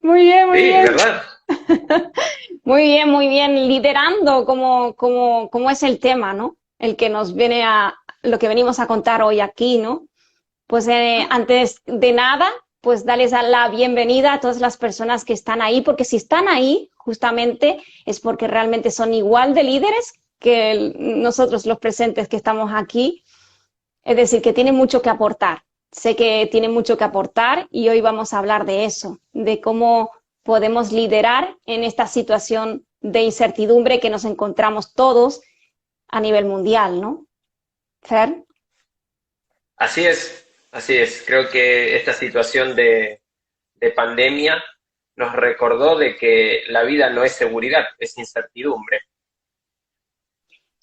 Muy bien, muy Sí, bien. ¿verdad? Muy bien, muy bien. Liderando, como es el tema, ¿no? El que nos viene lo que venimos a contar hoy aquí, ¿no? Pues antes de nada, pues darles la bienvenida a todas las personas que están ahí, porque si están ahí, justamente es porque realmente son igual de líderes que nosotros los presentes que estamos aquí. Es decir, que tienen mucho que aportar. Sé que tienen mucho que aportar y hoy vamos a hablar de eso, de cómo podemos liderar en esta situación de incertidumbre que nos encontramos todos a nivel mundial, ¿no? Fer. Así es, así es. Creo que esta situación de pandemia nos recordó de que la vida no es seguridad, es incertidumbre.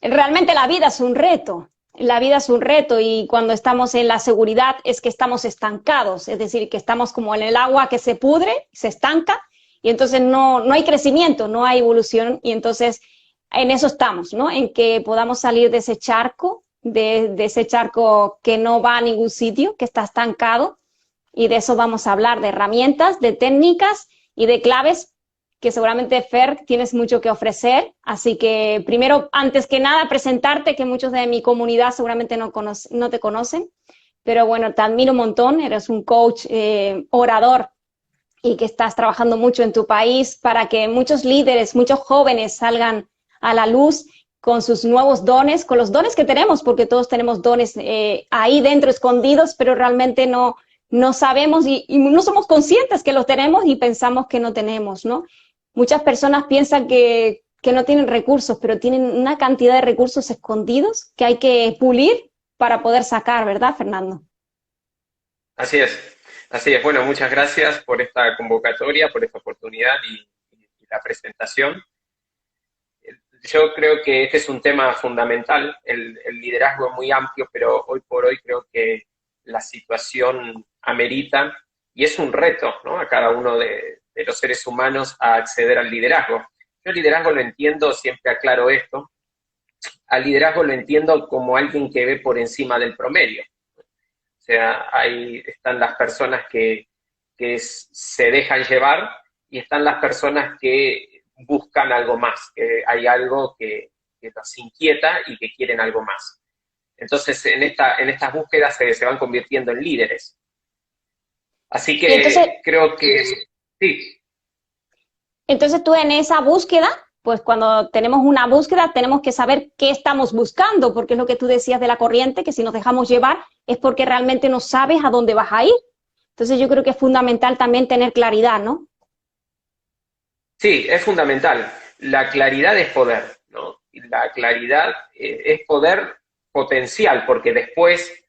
Realmente la vida es un reto. La vida es un reto y cuando estamos en la seguridad es que estamos estancados, es decir, que estamos como en el agua que se pudre, se estanca y entonces no hay crecimiento, no hay evolución y entonces en eso estamos, ¿no? En que podamos salir de ese charco, de ese charco que no va a ningún sitio, que está estancado y de eso vamos a hablar, de herramientas, de técnicas y de claves que seguramente Fer tienes mucho que ofrecer. Así que primero, antes que nada, presentarte, que muchos de mi comunidad seguramente no te conocen, pero bueno, te admiro un montón, eres un coach, orador y que estás trabajando mucho en tu país para que muchos líderes, muchos jóvenes salgan a la luz con sus nuevos dones, con los dones que tenemos, porque todos tenemos dones ahí dentro escondidos, pero realmente no sabemos y no somos conscientes que los tenemos y pensamos que no tenemos, ¿no? Muchas personas piensan que no tienen recursos, pero tienen una cantidad de recursos escondidos que hay que pulir para poder sacar, ¿verdad, Fernando? Así es, así es. Bueno, muchas gracias por esta convocatoria, por esta oportunidad y la presentación. Yo creo que este es un tema fundamental. El liderazgo es muy amplio, pero hoy por hoy creo que la situación amerita y es un reto, ¿no? A cada uno de los seres humanos a acceder al liderazgo. Yo el liderazgo lo entiendo, siempre aclaro esto, al liderazgo lo entiendo como alguien que ve por encima del promedio. O sea, ahí están las personas que se dejan llevar y están las personas que buscan algo más, que hay algo que los inquieta y que quieren algo más. Entonces, en estas búsquedas se van convirtiendo en líderes. Así Y entonces, que creo que sí, Entonces tú en esa búsqueda, pues cuando tenemos una búsqueda tenemos que saber qué estamos buscando, porque es lo que tú decías de la corriente, que si nos dejamos llevar es porque realmente no sabes a dónde vas a ir. Entonces yo creo que es fundamental también tener claridad, ¿no? sí, es fundamental. La claridad es poder, ¿no? Y la claridad es poder potencial, porque después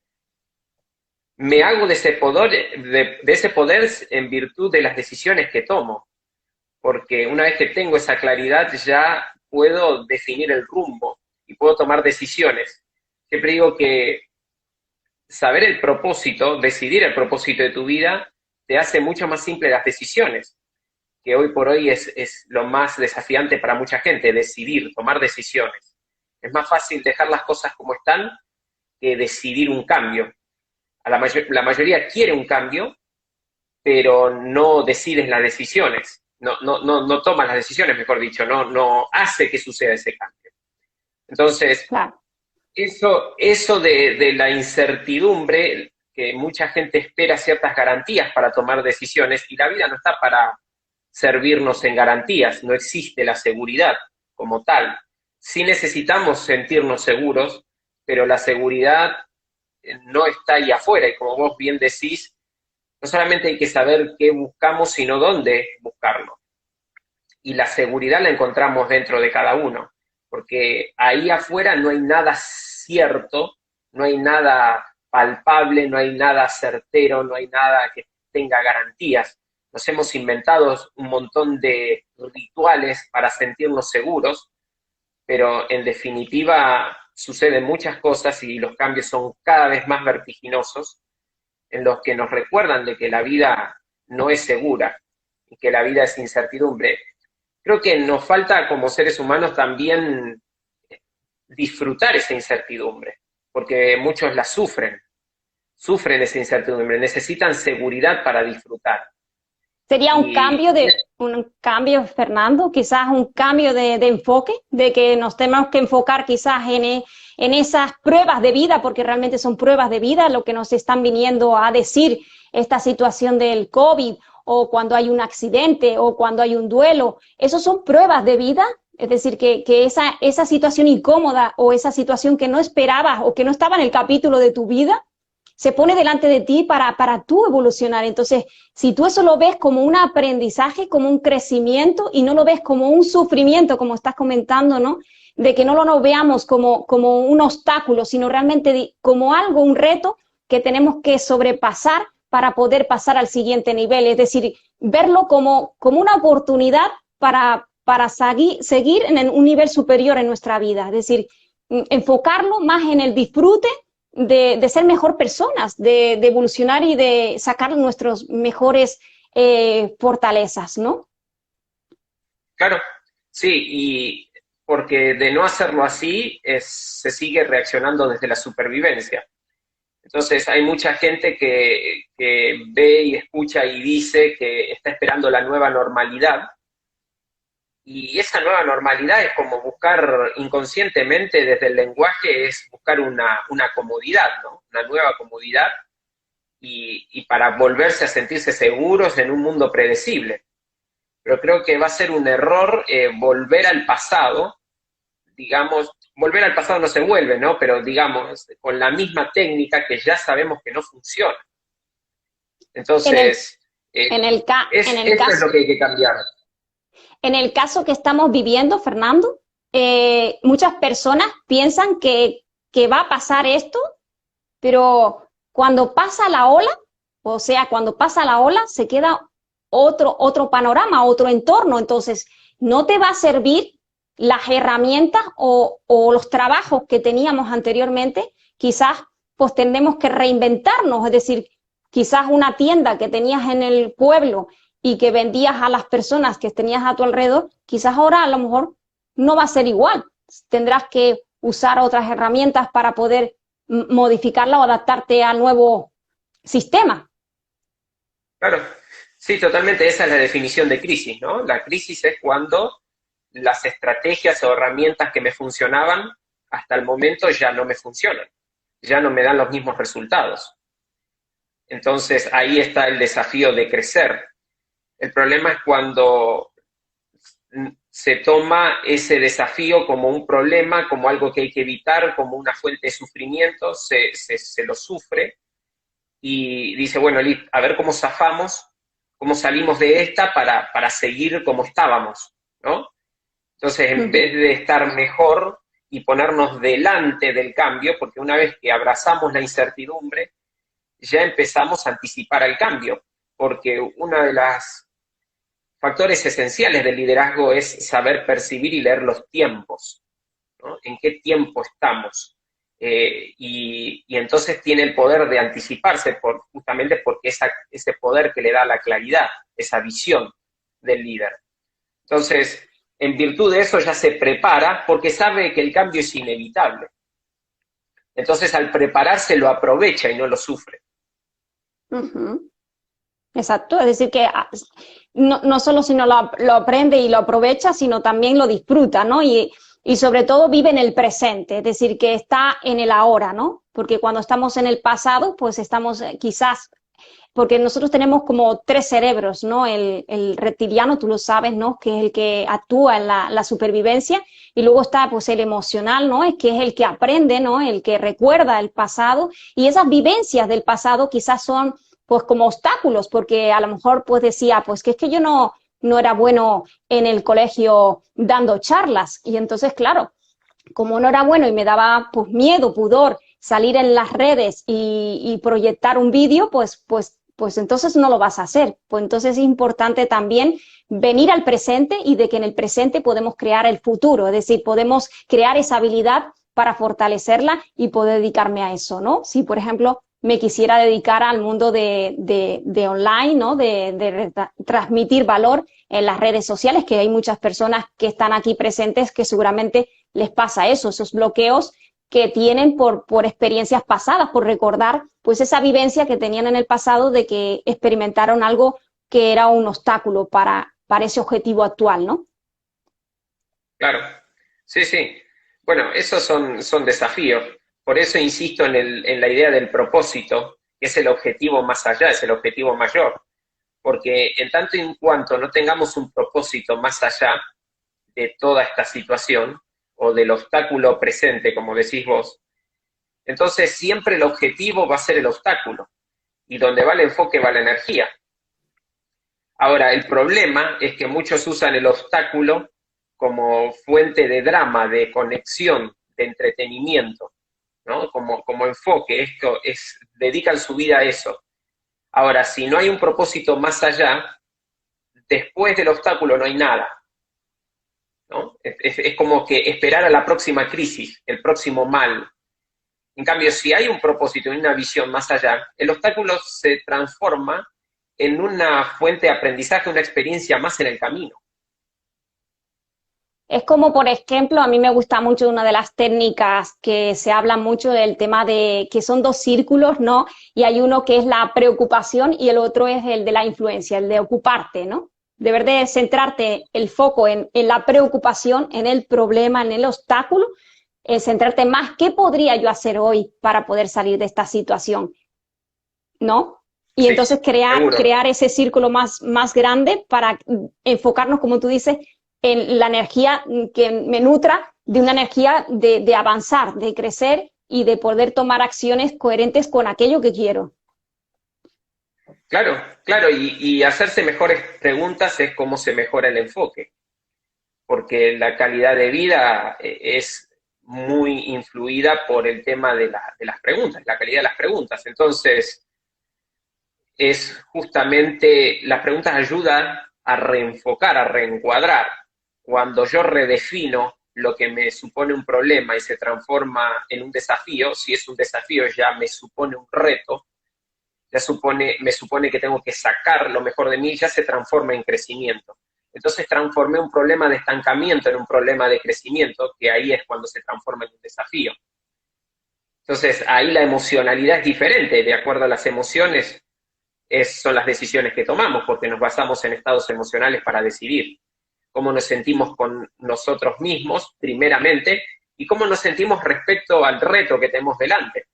me hago de ese poder en virtud de las decisiones que tomo, porque una vez que tengo esa claridad ya puedo definir el rumbo y puedo tomar decisiones. Siempre digo que saber el propósito, decidir el propósito de tu vida, te hace mucho más simple las decisiones, que hoy por hoy es lo más desafiante para mucha gente, decidir, tomar decisiones. Es más fácil dejar las cosas como están que decidir un cambio. La mayoría quiere un cambio, pero no decides las decisiones, no tomas las decisiones, mejor dicho, no hace que suceda ese cambio. Entonces, Claro. eso de la incertidumbre, que mucha gente espera ciertas garantías para tomar decisiones, y la vida no está para servirnos en garantías, no existe la seguridad como tal. Sí necesitamos sentirnos seguros, pero la seguridad no está ahí afuera, y como vos bien decís, no solamente hay que saber qué buscamos, sino dónde buscarlo. Y la seguridad la encontramos dentro de cada uno, porque ahí afuera no hay nada cierto, no hay nada palpable, no hay nada certero, no hay nada que tenga garantías. Nos hemos inventado un montón de rituales para sentirnos seguros, pero en definitiva suceden muchas cosas y los cambios son cada vez más vertiginosos, en los que nos recuerdan de que la vida no es segura y que la vida es incertidumbre. Creo que nos falta como seres humanos también disfrutar esa incertidumbre, porque muchos la sufren esa incertidumbre, necesitan seguridad para disfrutar. Sería Y un cambio, Fernando, quizás un cambio de enfoque, de que nos tenemos que enfocar quizás en esas pruebas de vida, porque realmente son pruebas de vida lo que nos están viniendo a decir esta situación del COVID, o cuando hay un accidente, o cuando hay un duelo. Esos son pruebas de vida, es decir, que esa situación incómoda o esa situación que no esperabas o que no estaba en el capítulo de tu vida, se pone delante de ti para tú evolucionar. Entonces, si tú eso lo ves como un aprendizaje, como un crecimiento y no lo ves como un sufrimiento, como estás comentando, ¿no? De que no lo veamos como un obstáculo, sino realmente como algo, un reto que tenemos que sobrepasar para poder pasar al siguiente nivel. Es decir, verlo como una oportunidad para seguir en un nivel superior en nuestra vida. Es decir, enfocarlo más en el disfrute de ser mejor personas, de evolucionar y de sacar nuestros mejores fortalezas, ¿no? claro, sí, y porque de no hacerlo así, se sigue reaccionando desde la supervivencia. Entonces hay mucha gente que ve y escucha y dice que está esperando la nueva normalidad, y esa nueva normalidad es como buscar inconscientemente desde el lenguaje, es buscar una comodidad, ¿no? Una nueva comodidad, y para volverse a sentirse seguros en un mundo predecible. Pero creo que va a ser un error volver al pasado, digamos, volver al pasado no se vuelve, ¿no? Pero digamos, con la misma técnica que ya sabemos que no funciona. En el, Entonces, en el, en el eso es caso, lo que hay que cambiar. en el caso que estamos viviendo, Fernando, muchas personas piensan que va a pasar esto, pero cuando pasa la ola, o sea, cuando pasa la ola, se queda otro panorama, otro entorno. Entonces, no te va a servir las herramientas o los trabajos que teníamos anteriormente. Quizás pues tenemos que reinventarnos, es decir, quizás una tienda que tenías en el pueblo y que vendías a las personas que tenías a tu alrededor, quizás ahora a lo mejor no va a ser igual. Tendrás que usar otras herramientas para poder modificarla o adaptarte al nuevo sistema. Claro, sí, totalmente, esa es la definición de crisis, ¿no? La crisis es cuando las estrategias o herramientas que me funcionaban hasta el momento ya no me funcionan, ya no me dan los mismos resultados. Entonces ahí está el desafío de crecer. El problema es cuando se toma ese desafío como un problema, como algo que hay que evitar, como una fuente de sufrimiento, se lo sufre y dice, bueno, a ver cómo zafamos, cómo salimos de esta para seguir como estábamos, ¿no? Entonces, en vez de estar mejor y ponernos delante del cambio, porque una vez que abrazamos la incertidumbre, ya empezamos a anticipar el cambio, porque uno de los factores esenciales del liderazgo es saber percibir y leer los tiempos, ¿no? ¿En qué tiempo estamos? Y entonces tiene el poder de anticiparse justamente porque ese poder que le da la claridad, esa visión del líder. Entonces, en virtud de eso ya se prepara porque sabe que el cambio es inevitable. Entonces, al prepararse lo aprovecha y no lo sufre. Exacto, es decir, que no solo sino lo aprende y lo aprovecha, sino también lo disfruta, ¿no? Y sobre todo vive en el presente, es decir, que está en el ahora, ¿no? Porque cuando estamos en el pasado, pues estamos quizás, porque nosotros tenemos como tres cerebros, ¿no? El reptiliano, tú lo sabes, ¿no? Que es el que actúa en la supervivencia, y luego está pues el emocional, ¿no? Es que es el que aprende, ¿no? El que recuerda el pasado, y esas vivencias del pasado quizás son pues como obstáculos, porque a lo mejor pues decía, pues que es que yo no era bueno en el colegio dando charlas, y entonces claro, como no era bueno y me daba pues miedo, pudor salir en las redes y proyectar un vídeo, pues entonces no lo vas a hacer. Pues entonces es importante también venir al presente, y de que en el presente podemos crear el futuro, es decir, podemos crear esa habilidad para fortalecerla y poder dedicarme a eso, ¿no? Si, por ejemplo, me quisiera dedicar al mundo de online, ¿no? De transmitir valor en las redes sociales, que hay muchas personas que están aquí presentes que seguramente les pasa eso, esos bloqueos que tienen por experiencias pasadas, por recordar pues esa vivencia que tenían en el pasado de que experimentaron algo que era un obstáculo para ese objetivo actual, ¿no? Claro, sí, sí. Bueno, esos son desafíos. Por eso insisto en la idea del propósito, que es el objetivo más allá, es el objetivo mayor. Porque en tanto y en cuanto no tengamos un propósito más allá de toda esta situación, o del obstáculo presente, como decís vos, entonces siempre el objetivo va a ser el obstáculo. Y donde va el enfoque va la energía. Ahora, el problema es que muchos usan el obstáculo como fuente de drama, de conexión, de entretenimiento, ¿no? Como enfoque, dedican su vida a eso. Ahora, si no hay un propósito más allá, después del obstáculo no hay nada, ¿no? Es como que esperar a la próxima crisis, el próximo mal. En cambio, si hay un propósito y una visión más allá, el obstáculo se transforma en una fuente de aprendizaje, una experiencia más en el camino. Es como, por ejemplo, a mí me gusta mucho una de las técnicas que se habla mucho del tema de que son dos círculos, ¿no? Y hay uno que es la preocupación y el otro es el de la influencia, el de ocuparte, ¿no? Deber de centrarte el foco en la preocupación, en el problema, en el obstáculo, centrarte más, ¿qué podría yo hacer hoy para poder salir de esta situación? ¿No? Y Sí, entonces seguro. crear ese círculo más grande para enfocarnos, como tú dices, en la energía que me nutra, de una energía de avanzar, de crecer y de poder tomar acciones coherentes con aquello que quiero. Claro, claro, y hacerse mejores preguntas es cómo se mejora el enfoque, porque la calidad de vida es muy influida por el tema de las preguntas, la calidad de las preguntas. Entonces, es justamente, las preguntas ayudan a reenfocar, a reencuadrar. Cuando yo redefino lo que me supone un problema y se transforma en un desafío, si es un desafío ya me supone un reto, me supone que tengo que sacar lo mejor de mí, ya se transforma en crecimiento. Entonces transformé un problema de estancamiento en un problema de crecimiento, que ahí es cuando se transforma en un desafío. Entonces ahí la emocionalidad es diferente, de acuerdo a las emociones son las decisiones que tomamos, porque nos basamos en estados emocionales para decidir cómo nos sentimos con nosotros mismos, primeramente, y cómo nos sentimos respecto al reto que tenemos delante.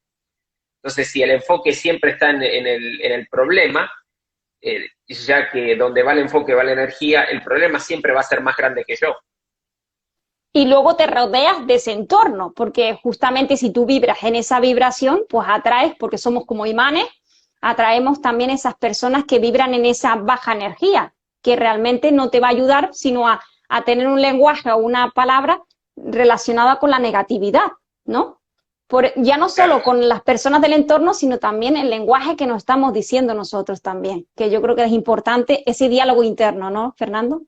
Entonces, si el enfoque siempre está en el problema, ya que donde va el enfoque va la energía, el problema siempre va a ser más grande que yo. Y luego te rodeas de ese entorno, porque justamente si tú vibras en esa vibración, pues atraes, porque somos como imanes, atraemos también esas personas que vibran en esa baja energía, que realmente no te va a ayudar, sino a tener un lenguaje o una palabra relacionada con la negatividad, ¿no? Ya no Claro. solo con las personas del entorno, sino también el lenguaje que nos estamos diciendo nosotros también, que yo creo que es importante ese diálogo interno, ¿no, Fernando?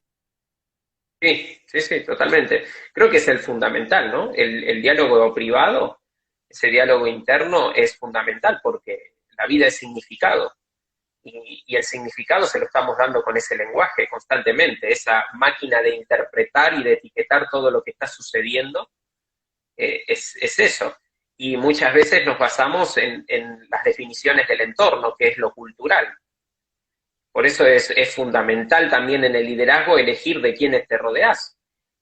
Sí, sí, sí, totalmente. Creo que es el fundamental, ¿no? El diálogo privado, ese diálogo interno es fundamental porque la vida es significado. Y el significado se lo estamos dando con ese lenguaje constantemente, esa máquina de interpretar y de etiquetar todo lo que está sucediendo, es eso. Y muchas veces nos basamos en las definiciones del entorno, que es lo cultural. Por eso es fundamental también en el liderazgo elegir de quiénes te rodeas.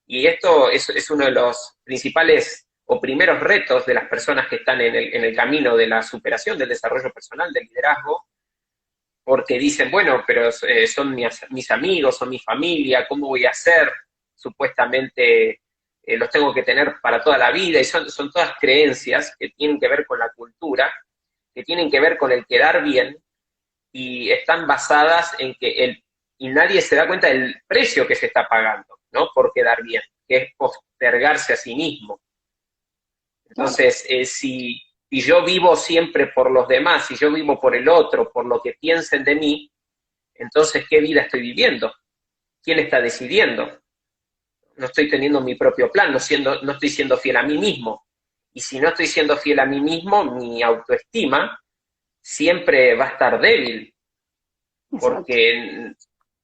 Y esto es uno de los principales o primeros retos de las personas que están en el camino de la superación, del desarrollo personal, del liderazgo, porque dicen, bueno, pero son mis amigos, son mi familia, ¿cómo voy a hacer? Supuestamente los tengo que tener para toda la vida, y son todas creencias que tienen que ver con la cultura, que tienen que ver con el quedar bien, y están basadas en y nadie se da cuenta del precio que se está pagando, ¿no? Por quedar bien, que es postergarse a sí mismo. Claro. Entonces, si yo vivo siempre por los demás, si yo vivo por el otro, por lo que piensen de mí, entonces, ¿qué vida estoy viviendo? ¿Quién está decidiendo? No estoy teniendo mi propio plan, no estoy siendo fiel a mí mismo. Y si no estoy siendo fiel a mí mismo, mi autoestima siempre va a estar débil, Exacto. porque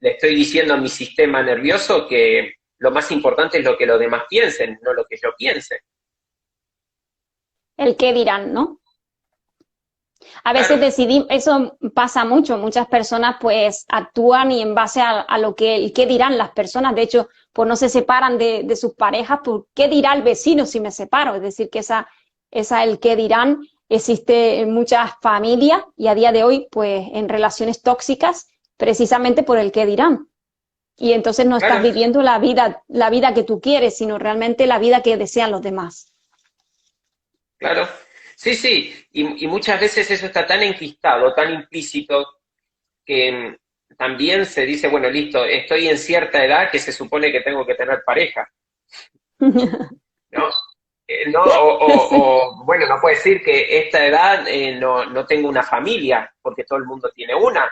le estoy diciendo a mi sistema nervioso que lo más importante es lo que los demás piensen, no lo que yo piense. El qué dirán, ¿no? A veces decidimos, eso pasa mucho, muchas personas pues actúan y en base a lo que, el qué dirán las personas, de hecho, pues no se separan de sus parejas, por qué dirá el vecino si me separo, es decir, que esa el qué dirán existe en muchas familias y a día de hoy pues en relaciones tóxicas precisamente por el qué dirán. Y entonces no estás Claro, viviendo la vida que tú quieres, sino realmente la vida que desean los demás. claro. Sí, sí, y muchas veces eso está tan enquistado, tan implícito, que también se dice, bueno, listo, estoy en cierta edad que se supone que tengo que tener pareja, ¿no? No, bueno, no puede decir que esta edad no tengo una familia, porque todo el mundo tiene una,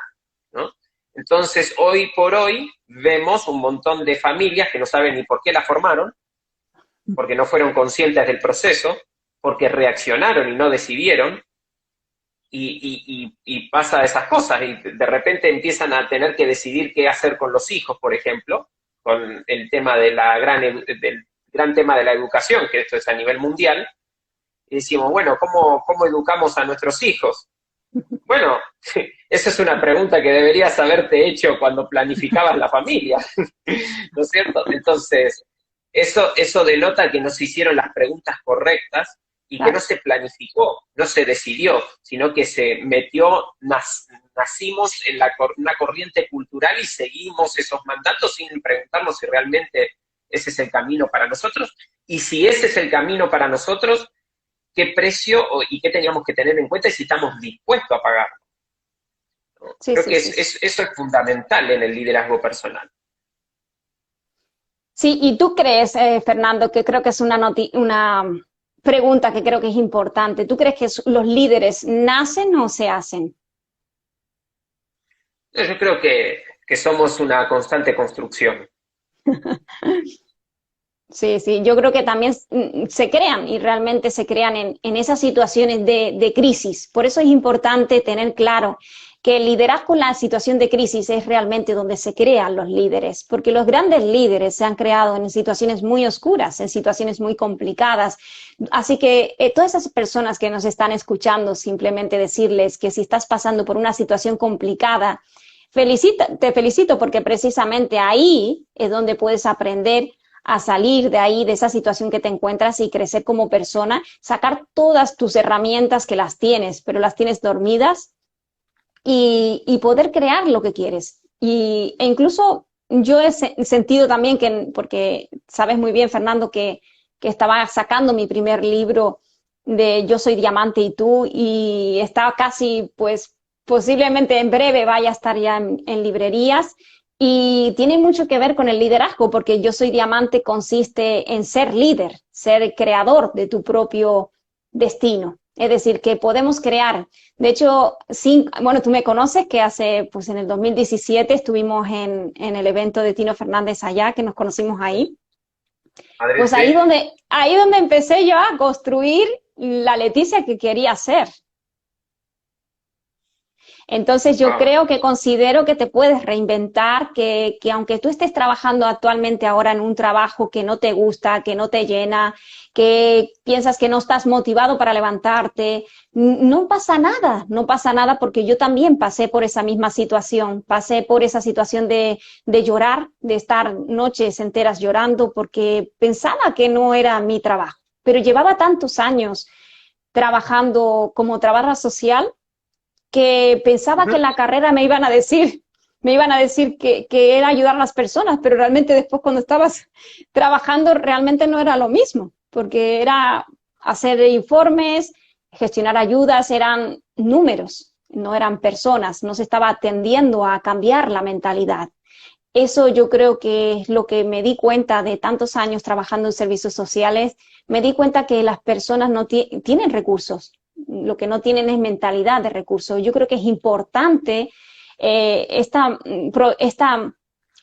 ¿no? Entonces, hoy por hoy, vemos un montón de familias que no saben ni por qué la formaron, porque no fueron conscientes del proceso, porque reaccionaron y no decidieron, y pasa esas cosas, y de repente empiezan a tener que decidir qué hacer con los hijos, por ejemplo, con el tema de del gran tema de la educación, que esto es a nivel mundial, y decimos, bueno, ¿cómo educamos a nuestros hijos? Bueno, esa es una pregunta que deberías haberte hecho cuando planificabas la familia, ¿no es cierto? Entonces, eso denota que no se hicieron las preguntas correctas y que no Claro. se planificó, no se decidió, sino que se metió, nacimos en una corriente cultural y seguimos esos mandatos sin preguntarnos si realmente ese es el camino para nosotros. Y si ese es el camino para nosotros, ¿qué precio y qué teníamos que tener en cuenta y si estamos dispuestos a pagar? ¿No? Sí, Creo sí, que sí. eso es fundamental en el liderazgo personal. Sí, y tú crees, Fernando, que creo que es una pregunta que creo que es importante. ¿Tú crees que los líderes nacen o se hacen? Yo creo que somos una constante construcción. Sí, sí, yo creo que también se crean y realmente se crean en esas situaciones de crisis. Por eso es importante tener claro que el liderazgo en la situación de crisis es realmente donde se crean los líderes, porque los grandes líderes se han creado en situaciones muy oscuras, en situaciones muy complicadas. Así que todas esas personas que nos están escuchando, simplemente decirles que si estás pasando por una situación complicada, te felicito porque precisamente ahí es donde puedes aprender a salir de ahí, de esa situación que te encuentras y crecer como persona, sacar todas tus herramientas que las tienes, pero las tienes dormidas y poder crear lo que quieres. E incluso yo he sentido también que, porque sabes muy bien, Fernando, que estaba sacando mi primer libro de Yo soy diamante y tú, y estaba casi, pues, posiblemente en breve vaya a estar ya en librerías. Y tiene mucho que ver con el liderazgo, porque Yo soy diamante consiste en ser líder, ser creador de tu propio destino. Es decir, que podemos crear. De hecho, sí, bueno, tú me conoces que pues en el 2017 estuvimos en el evento de Tino Fernández allá, que nos conocimos ahí. Madre, Pues sí. ahí donde empecé yo a construir la Leticia que quería ser. Entonces yo Wow. creo que considero que te puedes reinventar, que aunque tú estés trabajando actualmente ahora en un trabajo que no te gusta, que no te llena, que piensas que no estás motivado para levantarte, no pasa nada, no pasa nada porque yo también pasé por esa misma situación, pasé por esa situación de llorar, de estar noches enteras llorando porque pensaba que no era mi trabajo, pero llevaba tantos años trabajando como trabajadora social que pensaba que Ujú. en la carrera me iban a decir que era ayudar a las personas, pero realmente después cuando estabas trabajando realmente no era lo mismo, porque era hacer informes, gestionar ayudas, eran números, no eran personas, no se estaba atendiendo a cambiar la mentalidad. Eso yo creo que es lo que me di cuenta de tantos años trabajando en servicios sociales. Me di cuenta que las personas no tienen recursos, lo que no tienen es mentalidad de recursos. Yo creo que es importante esta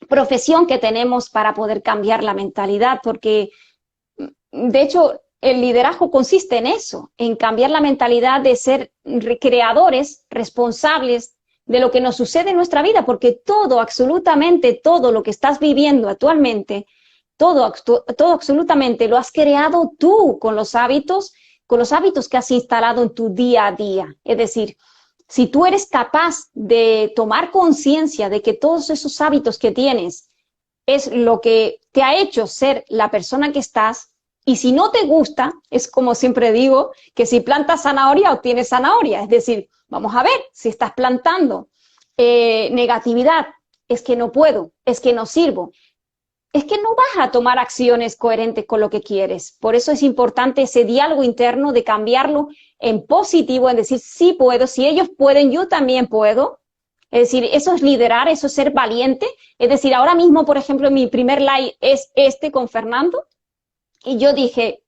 profesión que tenemos para poder cambiar la mentalidad, porque de hecho el liderazgo consiste en eso, en cambiar la mentalidad de ser creadores, responsables de lo que nos sucede en nuestra vida, porque todo, absolutamente todo lo que estás viviendo actualmente, todo absolutamente lo has creado tú con los hábitos, con los hábitos que has instalado en tu día a día. Es decir, si tú eres capaz de tomar conciencia de que todos esos hábitos que tienes es lo que te ha hecho ser la persona que estás, y si no te gusta, es como siempre digo, que si plantas zanahoria, obtienes zanahoria. Es decir, vamos a ver, si estás plantando negatividad, es que no puedo, es que no sirvo, es que no vas a tomar acciones coherentes con lo que quieres. Por eso es importante ese diálogo interno de cambiarlo en positivo, en decir, sí puedo, si ellos pueden, yo también puedo. Es decir, eso es liderar, eso es ser valiente. Es decir, ahora mismo, por ejemplo, mi primer live es este con Fernando, y yo dije,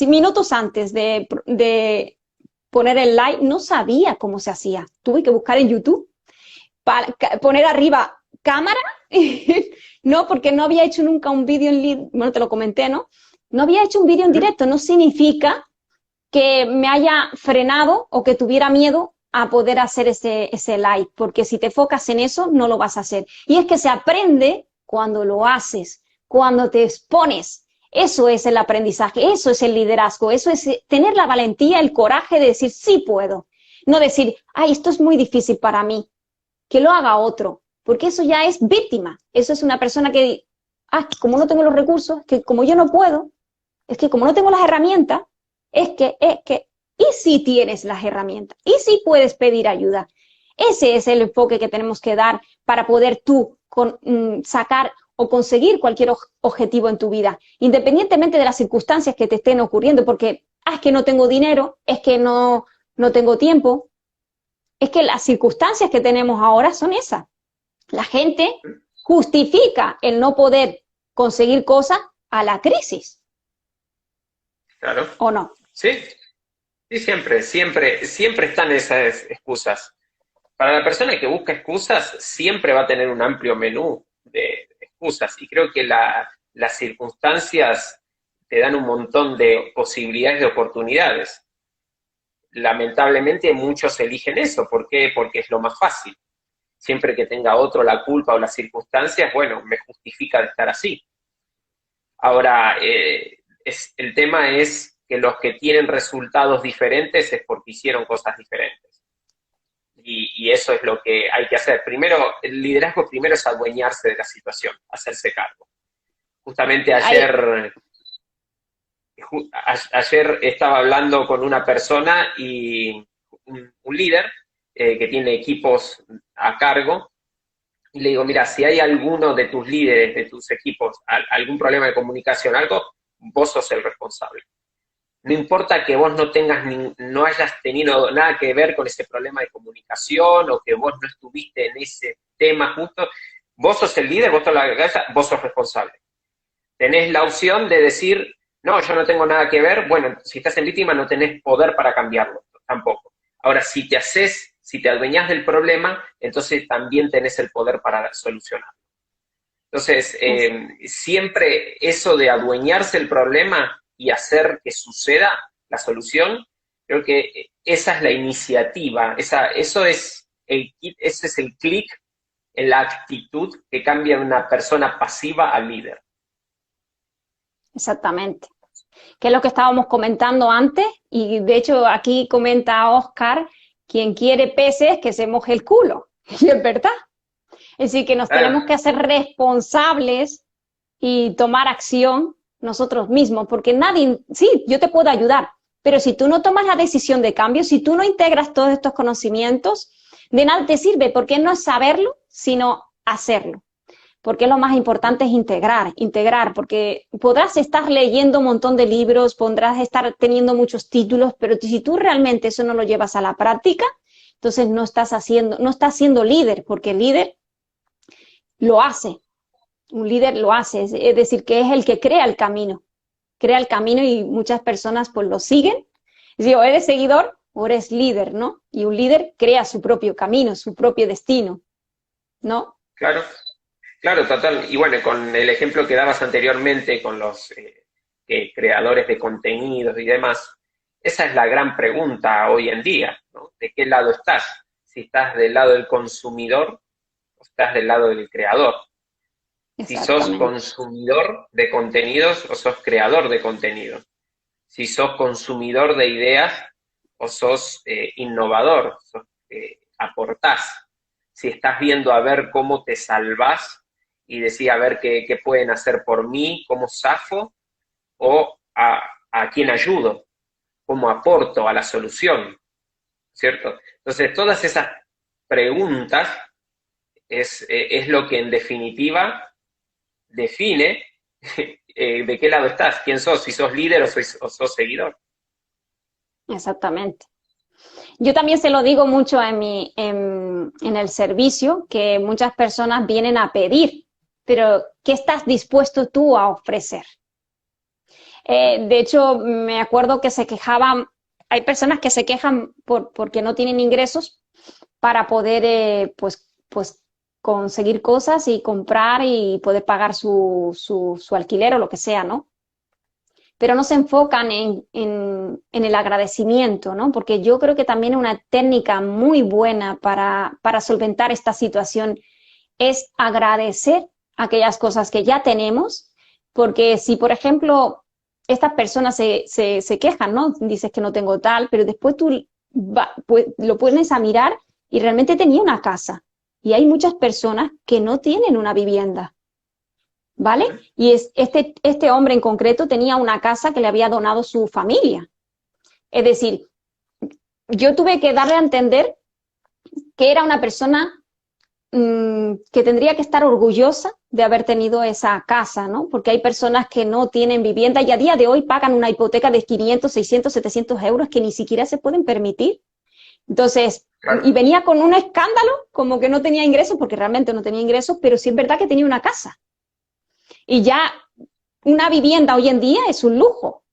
minutos antes de poner el live, no sabía cómo se hacía. Tuve que buscar en YouTube, para poner arriba cámara, no, porque no había hecho nunca un vídeo bueno, te lo comenté, ¿no? No había hecho un vídeo en directo, no significa que me haya frenado o que tuviera miedo a poder hacer ese live, porque si te enfocas en eso, no lo vas a hacer. Y es que se aprende cuando lo haces, cuando te expones. Eso es el aprendizaje, eso es el liderazgo, eso es tener la valentía, el coraje de decir, sí puedo. No decir, ay, esto es muy difícil para mí, que lo haga otro, porque eso ya es víctima. Eso es una persona que, como no tengo los recursos, que como yo no puedo, es que como no tengo las herramientas, y si tienes las herramientas, y si puedes pedir ayuda. Ese es el enfoque que tenemos que dar para poder tú sacar o conseguir cualquier objetivo en tu vida, independientemente de las circunstancias que te estén ocurriendo, porque es que no tengo dinero, es que no tengo tiempo. Es que las circunstancias que tenemos ahora son esas. La gente justifica el no poder conseguir cosas a la crisis. Claro. ¿O no? Sí, sí, siempre están esas excusas. Para la persona que busca excusas, siempre va a tener un amplio menú de excusas. Y creo que las circunstancias te dan un montón de posibilidades, de oportunidades. Lamentablemente muchos eligen eso. ¿Por qué? Porque es lo más fácil. Siempre que tenga otro la culpa o las circunstancias, bueno, me justifica de estar así. Ahora, el tema es que los que tienen resultados diferentes es porque hicieron cosas diferentes. Y eso es lo que hay que hacer. Primero, el liderazgo primero es adueñarse de la situación, hacerse cargo. Justamente ayer estaba hablando con una persona y un líder que tiene equipos a cargo, y le digo, mira, si hay alguno de tus líderes, de tus equipos, algún problema de comunicación, algo, vos sos el responsable. No importa que vos no hayas tenido nada que ver con ese problema de comunicación o que vos no estuviste en ese tema justo, vos sos el líder, vos sos la cabeza, vos sos responsable. Tenés la opción de decir, no, yo no tengo nada que ver, bueno, si estás en víctima no tenés poder para cambiarlo, tampoco. Ahora, si te adueñás del problema, entonces también tenés el poder para solucionarlo. Entonces, siempre eso de adueñarse del problema y hacer que suceda la solución, creo que esa es la iniciativa, ese es el clic en la actitud que cambia de una persona pasiva a líder. Exactamente. Que es lo que estábamos comentando antes, y de hecho aquí comenta Oscar, quien quiere peces que se moje el culo, y es verdad. Es decir, que nos tenemos que hacer responsables y tomar acción nosotros mismos, porque nadie, sí, yo te puedo ayudar, pero si tú no tomas la decisión de cambio, si tú no integras todos estos conocimientos, de nada te sirve, porque no es saberlo, sino hacerlo. Porque lo más importante es integrar, porque podrás estar leyendo un montón de libros, podrás estar teniendo muchos títulos, pero si tú realmente eso no lo llevas a la práctica, entonces no estás siendo líder, porque el líder lo hace, un líder lo hace, es decir, que es el que crea el camino y muchas personas pues lo siguen. Es decir, o eres seguidor o eres líder, ¿no? Y un líder crea su propio camino, su propio destino, ¿no? Claro. Claro, total. Y bueno, con el ejemplo que dabas anteriormente con los creadores de contenidos y demás, esa es la gran pregunta hoy en día, ¿no? ¿De qué lado estás? Si estás del lado del consumidor o estás del lado del creador. Si sos consumidor de contenidos o sos creador de contenidos. si sos consumidor de ideas o sos innovador, aportás, si estás viendo a ver cómo te salvás y decís a ver qué pueden hacer por mí, cómo zafo, o a quién ayudo, cómo aporto a la solución, ¿cierto? Entonces, todas esas preguntas es lo que en definitiva define de qué lado estás, quién sos, si sos líder o sos seguidor. Exactamente. Yo también se lo digo mucho en el servicio, que muchas personas vienen a pedir, pero ¿qué estás dispuesto tú a ofrecer? De hecho, me acuerdo que se quejaban, hay personas que se quejan porque no tienen ingresos para poder, pues conseguir cosas y comprar y poder pagar su alquiler o lo que sea, ¿no? Pero no se enfocan en el agradecimiento, ¿no? Porque yo creo que también una técnica muy buena para solventar esta situación es agradecer aquellas cosas que ya tenemos, porque si, por ejemplo, estas personas se quejan, ¿no? Dices que no tengo tal, pero después tú pues, lo pones a mirar y realmente tenía una casa. Y hay muchas personas que no tienen una vivienda. ¿Vale? Y este hombre en concreto tenía una casa que le había donado su familia. Es decir, yo tuve que darle a entender que era una persona que tendría que estar orgullosa de haber tenido esa casa, ¿no? Porque hay personas que no tienen vivienda y a día de hoy pagan una hipoteca de 500, 600, 700 euros que ni siquiera se pueden permitir. Entonces, Claro. y venía con un escándalo, como que no tenía ingresos, porque realmente no tenía ingresos, pero sí es verdad que tenía una casa. Y ya una vivienda hoy en día es un lujo.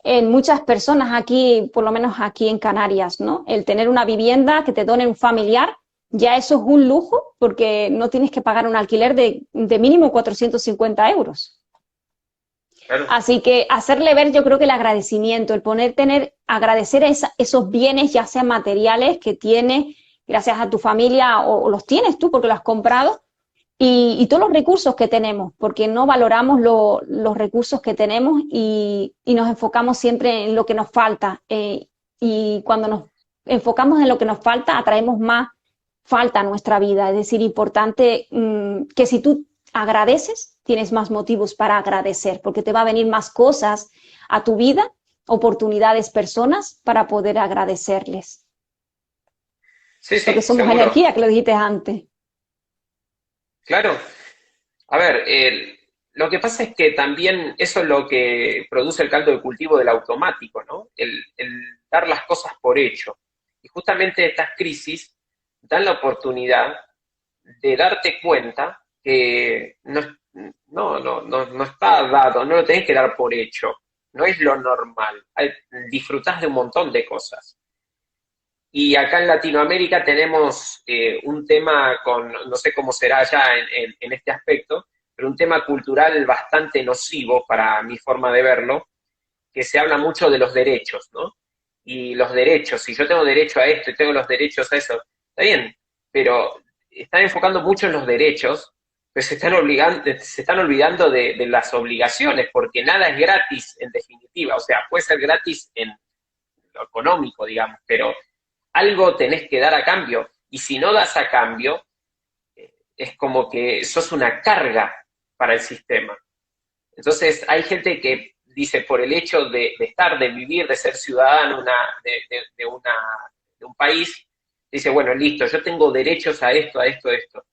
En muchas personas aquí, por lo menos aquí en Canarias, ¿no? El tener una vivienda que te done un familiar, ya eso es un lujo porque no tienes que pagar un alquiler de mínimo 450 euros. Claro. Así que hacerle ver, yo creo que el agradecimiento, el agradecer esos bienes, ya sean materiales que tienes gracias a tu familia o los tienes tú porque lo has comprado, y todos los recursos que tenemos, porque no valoramos los recursos que tenemos y nos enfocamos siempre en lo que nos falta. Y cuando nos enfocamos en lo que nos falta, atraemos más falta a nuestra vida. Es decir, importante que si tú agradeces, tienes más motivos para agradecer, porque te va a venir más cosas a tu vida, oportunidades, personas para poder agradecerles. Sí, sí, Porque somos seguro. energía, que lo dijiste antes. Claro. A ver, lo que pasa es que también eso es lo que produce el caldo de cultivo del automático, ¿no? El dar las cosas por hecho. Y justamente estas crisis dan la oportunidad de darte cuenta que no está dado, no lo tenés que dar por hecho, no es lo normal. Disfrutás de un montón de cosas. Y acá en Latinoamérica tenemos un tema no sé cómo será ya en este aspecto, pero un tema cultural bastante nocivo para mi forma de verlo, que se habla mucho de los derechos, ¿no? Y los derechos, si yo tengo derecho a esto y tengo los derechos a eso, está bien, pero están enfocando mucho en los derechos, pero se están olvidando de las obligaciones, porque nada es gratis en definitiva, o sea, puede ser gratis en lo económico, digamos, pero algo tenés que dar a cambio, y si no das a cambio, es como que sos una carga para el sistema. Entonces hay gente que dice, por el hecho de estar, de vivir, de ser ciudadano de un país, dice, bueno, listo, yo tengo derechos a esto, a esto, a esto.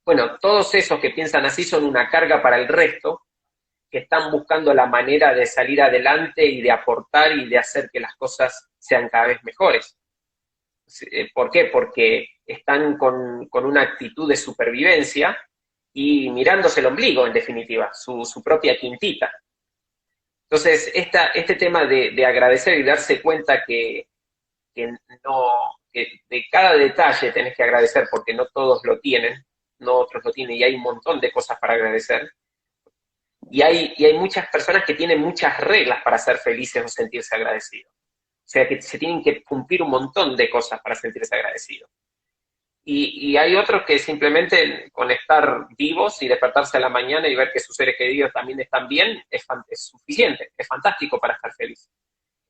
Bueno, todos esos que piensan así son una carga para el resto, que están buscando la manera de salir adelante y de aportar y de hacer que las cosas sean cada vez mejores. ¿Por qué? Porque están con una actitud de supervivencia y mirándose el ombligo, en definitiva, su propia quintita. Entonces, este tema de agradecer y darse cuenta que de cada detalle tenés que agradecer porque no todos lo tienen, no otros lo tienen, y hay un montón de cosas para agradecer. Y hay muchas personas que tienen muchas reglas para ser felices o sentirse agradecidos. O sea, que se tienen que cumplir un montón de cosas para sentirse agradecidos. Y hay otros que simplemente con estar vivos y despertarse a la mañana y ver que sus seres queridos también están bien, es suficiente, es fantástico para estar feliz.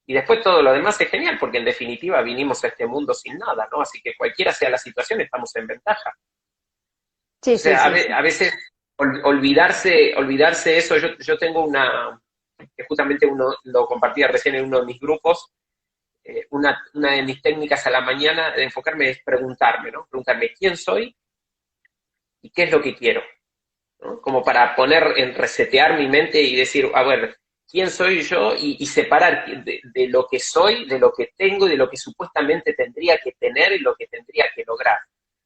Y después todo lo demás es genial, porque en definitiva vinimos a este mundo sin nada, ¿no? Así que cualquiera sea la situación, estamos en ventaja. O Sí, sí, sea, sí, sí. a veces olvidarse eso, yo tengo que justamente uno lo compartía recién en uno de mis grupos, una de mis técnicas a la mañana de enfocarme es preguntarme, ¿no? Preguntarme quién soy y qué es lo que quiero, ¿no? Como para resetear mi mente y decir, a ver, ¿quién soy yo? Y separar de lo que soy, de lo que tengo y de lo que supuestamente tendría que tener y lo que tendría que lograr,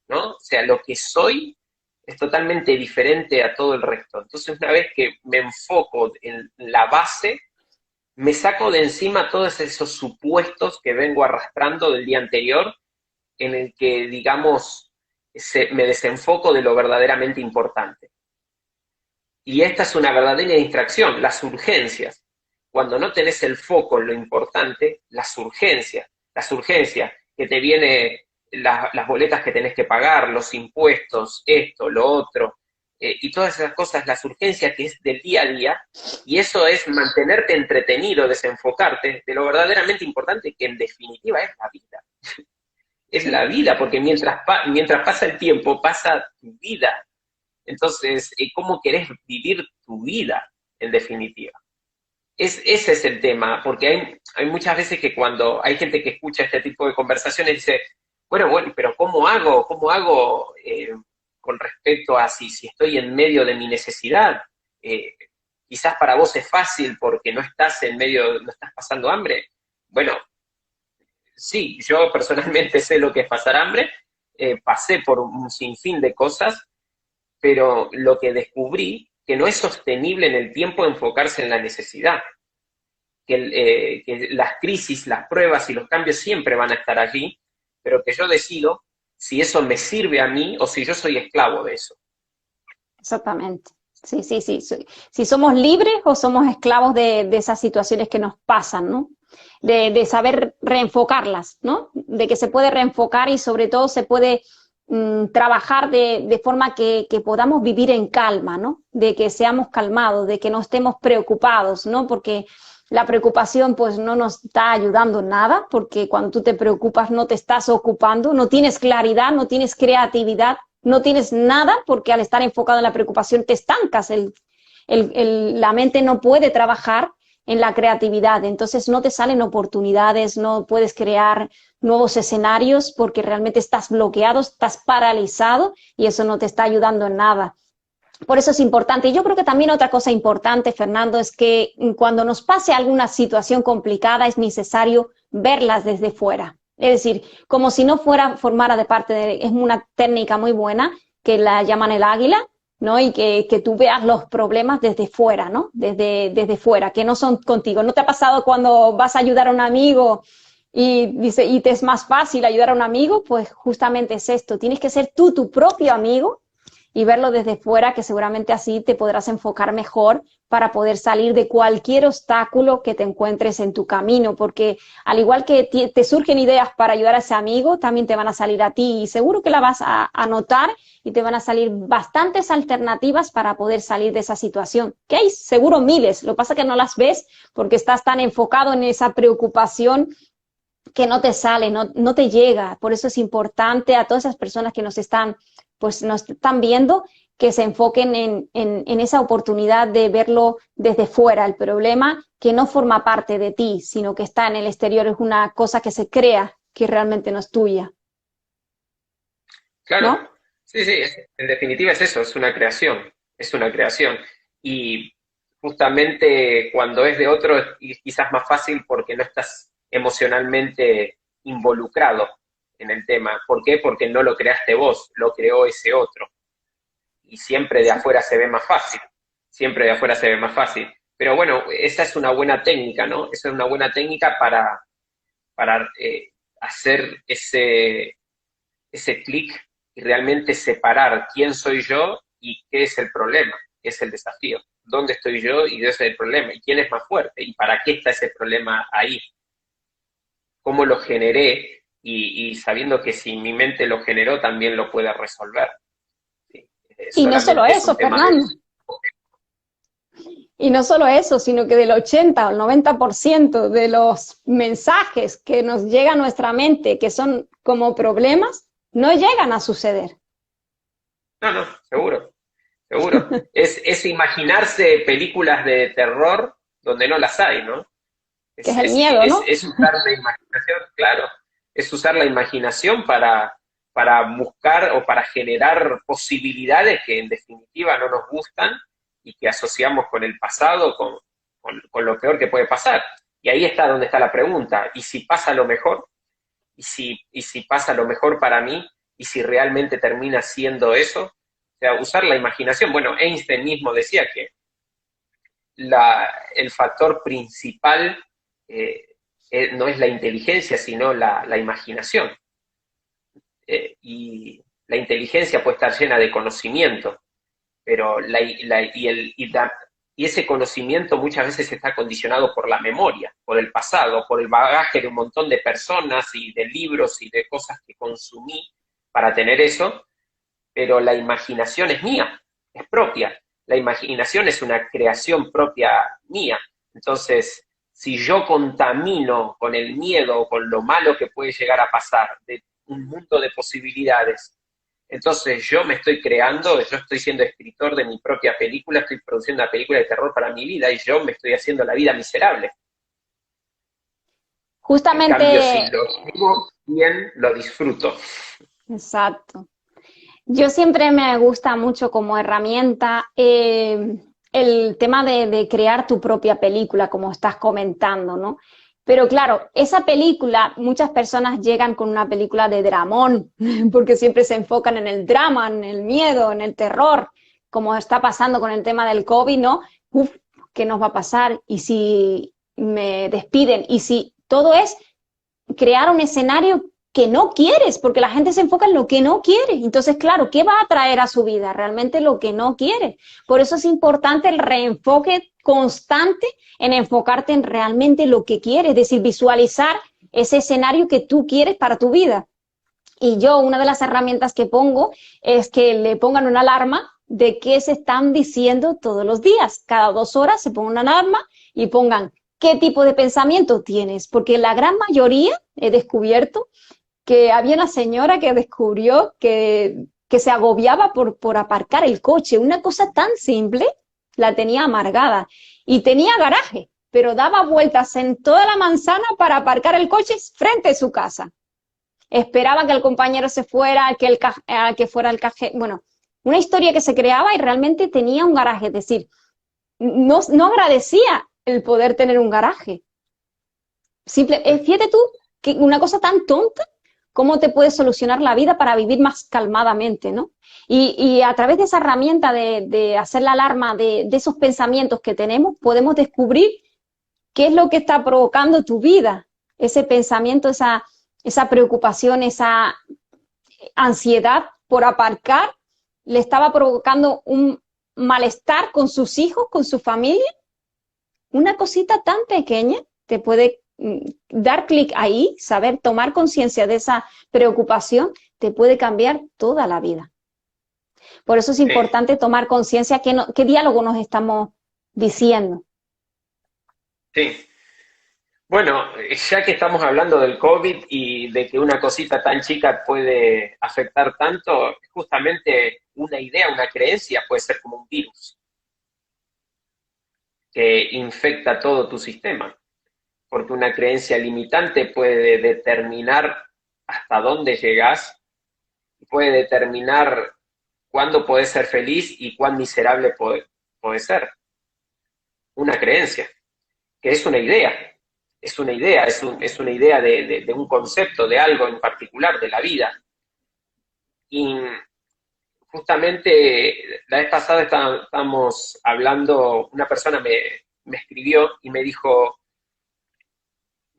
¿no? O sea, lo que soy es totalmente diferente a todo el resto. Entonces, una vez que me enfoco en la base, me saco de encima todos esos supuestos que vengo arrastrando del día anterior, en el que, digamos, me desenfoco de lo verdaderamente importante. Y esta es una verdadera distracción, las urgencias. Cuando no tenés el foco en lo importante, las urgencias que te vienen las boletas que tenés que pagar, los impuestos, esto, lo otro, y todas esas cosas, las urgencias que es del día a día, y eso es mantenerte entretenido, desenfocarte de lo verdaderamente importante, que en definitiva es la vida. Es la vida, porque mientras pasa el tiempo, pasa tu vida. Entonces, ¿cómo querés vivir tu vida, en definitiva? Ese es el tema, porque hay muchas veces que cuando hay gente que escucha este tipo de conversaciones dice, bueno, pero ¿cómo hago? ¿Cómo hago con respecto a si estoy en medio de mi necesidad? Quizás para vos es fácil porque no estás no estás pasando hambre. Bueno, sí, yo personalmente sé lo que es pasar hambre, pasé por un sinfín de cosas, pero lo que descubrí, que no es sostenible en el tiempo enfocarse en la necesidad, que las crisis, las pruebas y los cambios siempre van a estar allí, pero que yo decido si eso me sirve a mí o si yo soy esclavo de eso. Exactamente. Sí, sí, sí. Si somos libres o somos esclavos de esas situaciones que nos pasan, ¿no? De saber reenfocarlas, ¿no? De que se puede reenfocar y sobre todo se puede trabajar de forma que podamos vivir en calma, ¿no? De que seamos calmados, de que no estemos preocupados, ¿no? Porque la preocupación pues no nos está ayudando en nada, porque cuando tú te preocupas no te estás ocupando, no tienes claridad, no tienes creatividad, no tienes nada, porque al estar enfocado en la preocupación te estancas, la mente no puede trabajar en la creatividad, entonces no te salen oportunidades, no puedes crear nuevos escenarios porque realmente estás bloqueado, estás paralizado y eso no te está ayudando en nada. Por eso es importante. Y yo creo que también otra cosa importante, Fernando, es que cuando nos pase alguna situación complicada es necesario verlas desde fuera. Es decir, como si no formara de parte es una técnica muy buena que la llaman el águila, ¿no? Y que tú veas los problemas desde fuera, ¿no? Desde fuera, que no son contigo. ¿No te ha pasado cuando vas a ayudar a un amigo y te es más fácil ayudar a un amigo? Pues justamente es esto. Tienes que ser tú tu propio amigo y verlo desde fuera, que seguramente así te podrás enfocar mejor para poder salir de cualquier obstáculo que te encuentres en tu camino, porque al igual que te surgen ideas para ayudar a ese amigo, también te van a salir a ti y seguro que la vas a notar y te van a salir bastantes alternativas para poder salir de esa situación, que hay seguro miles, lo que pasa es que no las ves porque estás tan enfocado en esa preocupación que no te sale, no te llega. Por eso es importante a todas esas personas que nos están viendo que se enfoquen en esa oportunidad de verlo desde fuera, el problema que no forma parte de ti, sino que está en el exterior, es una cosa que se crea, que realmente no es tuya, Claro, ¿no? sí, sí, en definitiva es eso, es una creación, es una creación. Y justamente cuando es de otro es quizás más fácil porque no estás emocionalmente involucrado en el tema. ¿Por qué? Porque no lo creaste vos, lo creó ese otro. Y siempre de Sí. afuera se ve más fácil, siempre de afuera se ve más fácil. Pero bueno, esa es una buena técnica, ¿no? Esa es una buena técnica para hacer ese clic y realmente separar quién soy yo y qué es el problema, qué es el desafío, dónde estoy yo y qué es el problema, y quién es más fuerte, y para qué está ese problema ahí, cómo lo generé, y sabiendo que si mi mente lo generó, también lo puede resolver. Sí, Y no solo solamente es eso, un tema de... Fernando. Y no solo eso, sino que del 80 al 90% de los mensajes que nos llegan a nuestra mente, que son como problemas, no llegan a suceder. No, no, seguro, seguro. Es imaginarse películas de terror donde no las hay, ¿no? Que es el miedo, ¿no? Es usar la imaginación, claro, es usar la imaginación para buscar o para generar posibilidades que en definitiva no nos gustan y que asociamos con el pasado, con lo peor que puede pasar. Y ahí está donde está la pregunta, ¿y si pasa lo mejor? Y si pasa lo mejor para mí? ¿Y si realmente termina siendo eso? O sea, usar la imaginación. Bueno, Einstein mismo decía que el factor principal no es la inteligencia, sino la imaginación. Y la inteligencia puede estar llena de conocimiento, pero y ese conocimiento muchas veces está condicionado por la memoria, por el pasado, por el bagaje de un montón de personas y de libros y de cosas que consumí para tener eso, pero la imaginación es mía, es propia. La imaginación es una creación propia mía. Entonces, si yo contamino con el miedo o con lo malo que puede llegar a pasar de un mundo de posibilidades, entonces yo me estoy creando, yo estoy siendo escritor de mi propia película, estoy produciendo una película de terror para mi vida y yo me estoy haciendo la vida miserable. En cambio, si Justamente, lo vivo bien, lo disfruto. exacto. Yo siempre me gusta mucho como herramienta el tema de crear tu propia película, como estás comentando, ¿no? Pero claro, esa película, muchas personas llegan con una película de dramón, porque siempre se enfocan en el drama, en el miedo, en el terror, como está pasando con el tema del COVID, ¿no? Uf, ¿qué nos va a pasar? ¿Y si me despiden? ¿Y si todo es crear un escenario que no quieres, porque la gente se enfoca en lo que no quiere? Entonces, claro, ¿qué va a traer a su vida? Realmente lo que no quiere. Por eso es importante el reenfoque constante en enfocarte en realmente lo que quieres, es decir, visualizar ese escenario que tú quieres para tu vida. Y yo, una de las herramientas que pongo es que le pongan una alarma de qué se están diciendo todos los días. Cada 2 horas se ponga una alarma y pongan qué tipo de pensamiento tienes, porque la gran mayoría he descubierto que había una señora que descubrió que se agobiaba por aparcar el coche. Una cosa tan simple la tenía amargada y tenía garaje, pero daba vueltas en toda la manzana para aparcar el coche frente a su casa. Esperaba que el compañero se fuera, que fuera el cajero. Bueno, una historia que se creaba y realmente tenía un garaje. Es decir, no agradecía el poder tener un garaje. Fíjate tú que una cosa tan tonta, cómo te puede solucionar la vida para vivir más calmadamente, ¿no? Y a través de esa herramienta de hacer la alarma de esos pensamientos que tenemos, podemos descubrir qué es lo que está provocando tu vida, ese pensamiento, esa preocupación, esa ansiedad por aparcar, le estaba provocando un malestar con sus hijos, con su familia. Una cosita tan pequeña te puede dar clic ahí, saber tomar conciencia de esa preocupación, te puede cambiar toda la vida. Por eso es Sí, importante tomar conciencia qué diálogo nos estamos diciendo. sí. Bueno, ya que estamos hablando del COVID y de que una cosita tan chica puede afectar tanto, justamente una idea, una creencia puede ser como un virus que infecta todo tu sistema, porque una creencia limitante puede determinar hasta dónde llegas, puede determinar cuándo podés ser feliz y cuán miserable podés ser. Una creencia, que es una idea, es una idea de un concepto, de algo en particular, de la vida. Y justamente la vez pasada estábamos hablando, una persona me escribió y me dijo,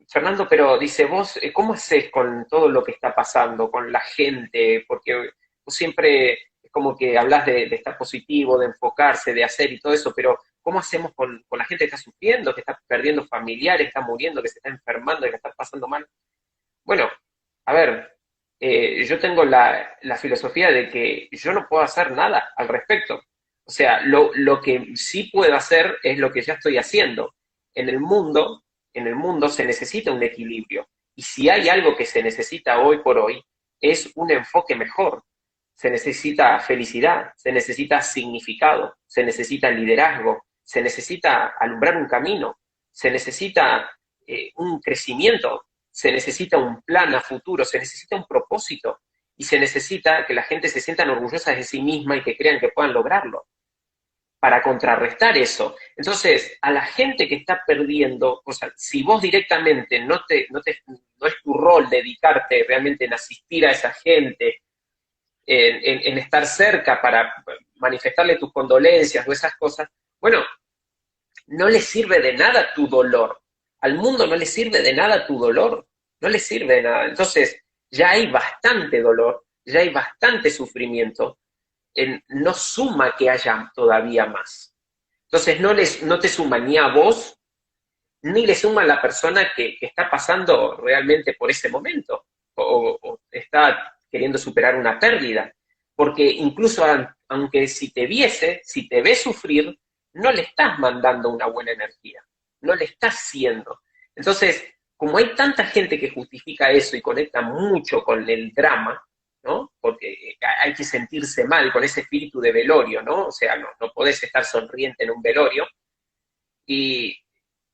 Fernando, pero dice, vos, ¿cómo haces con todo lo que está pasando, con la gente? Porque vos siempre es como que hablas de estar positivo, de enfocarse, de hacer y todo eso, pero ¿cómo hacemos con la gente que está sufriendo, que está perdiendo familiares, que está muriendo, que se está enfermando, que la está pasando mal? Bueno, a ver, yo tengo la filosofía de que yo no puedo hacer nada al respecto. O sea, lo que sí puedo hacer es lo que ya estoy haciendo. En el mundo, en el mundo se necesita un equilibrio. Y si hay algo que se necesita hoy por hoy, es un enfoque mejor. Se necesita felicidad, se necesita significado, se necesita liderazgo, se necesita alumbrar un camino, se necesita un crecimiento, se necesita un plan a futuro, se necesita un propósito y se necesita que la gente se sientan orgullosas de sí misma y que crean que puedan lograrlo para contrarrestar eso. Entonces, a la gente que está perdiendo, o sea, si vos directamente no es tu rol dedicarte realmente en asistir a esa gente, en estar cerca para manifestarle tus condolencias o esas cosas, bueno, no le sirve de nada tu dolor. Al mundo no le sirve de nada tu dolor, no le sirve de nada. Entonces, ya hay bastante dolor, ya hay bastante sufrimiento, no suma que haya todavía más. Entonces, no te suma ni a vos, ni le suma a la persona que está pasando realmente por ese momento, o está queriendo superar una pérdida. Porque incluso aunque si te ve sufrir, no le estás mandando una buena energía, no le estás siendo. Entonces, como hay tanta gente que justifica eso y conecta mucho con el drama, ¿no? Porque hay que sentirse mal con ese espíritu de velorio, ¿no? O sea, no podés estar sonriente en un velorio. Y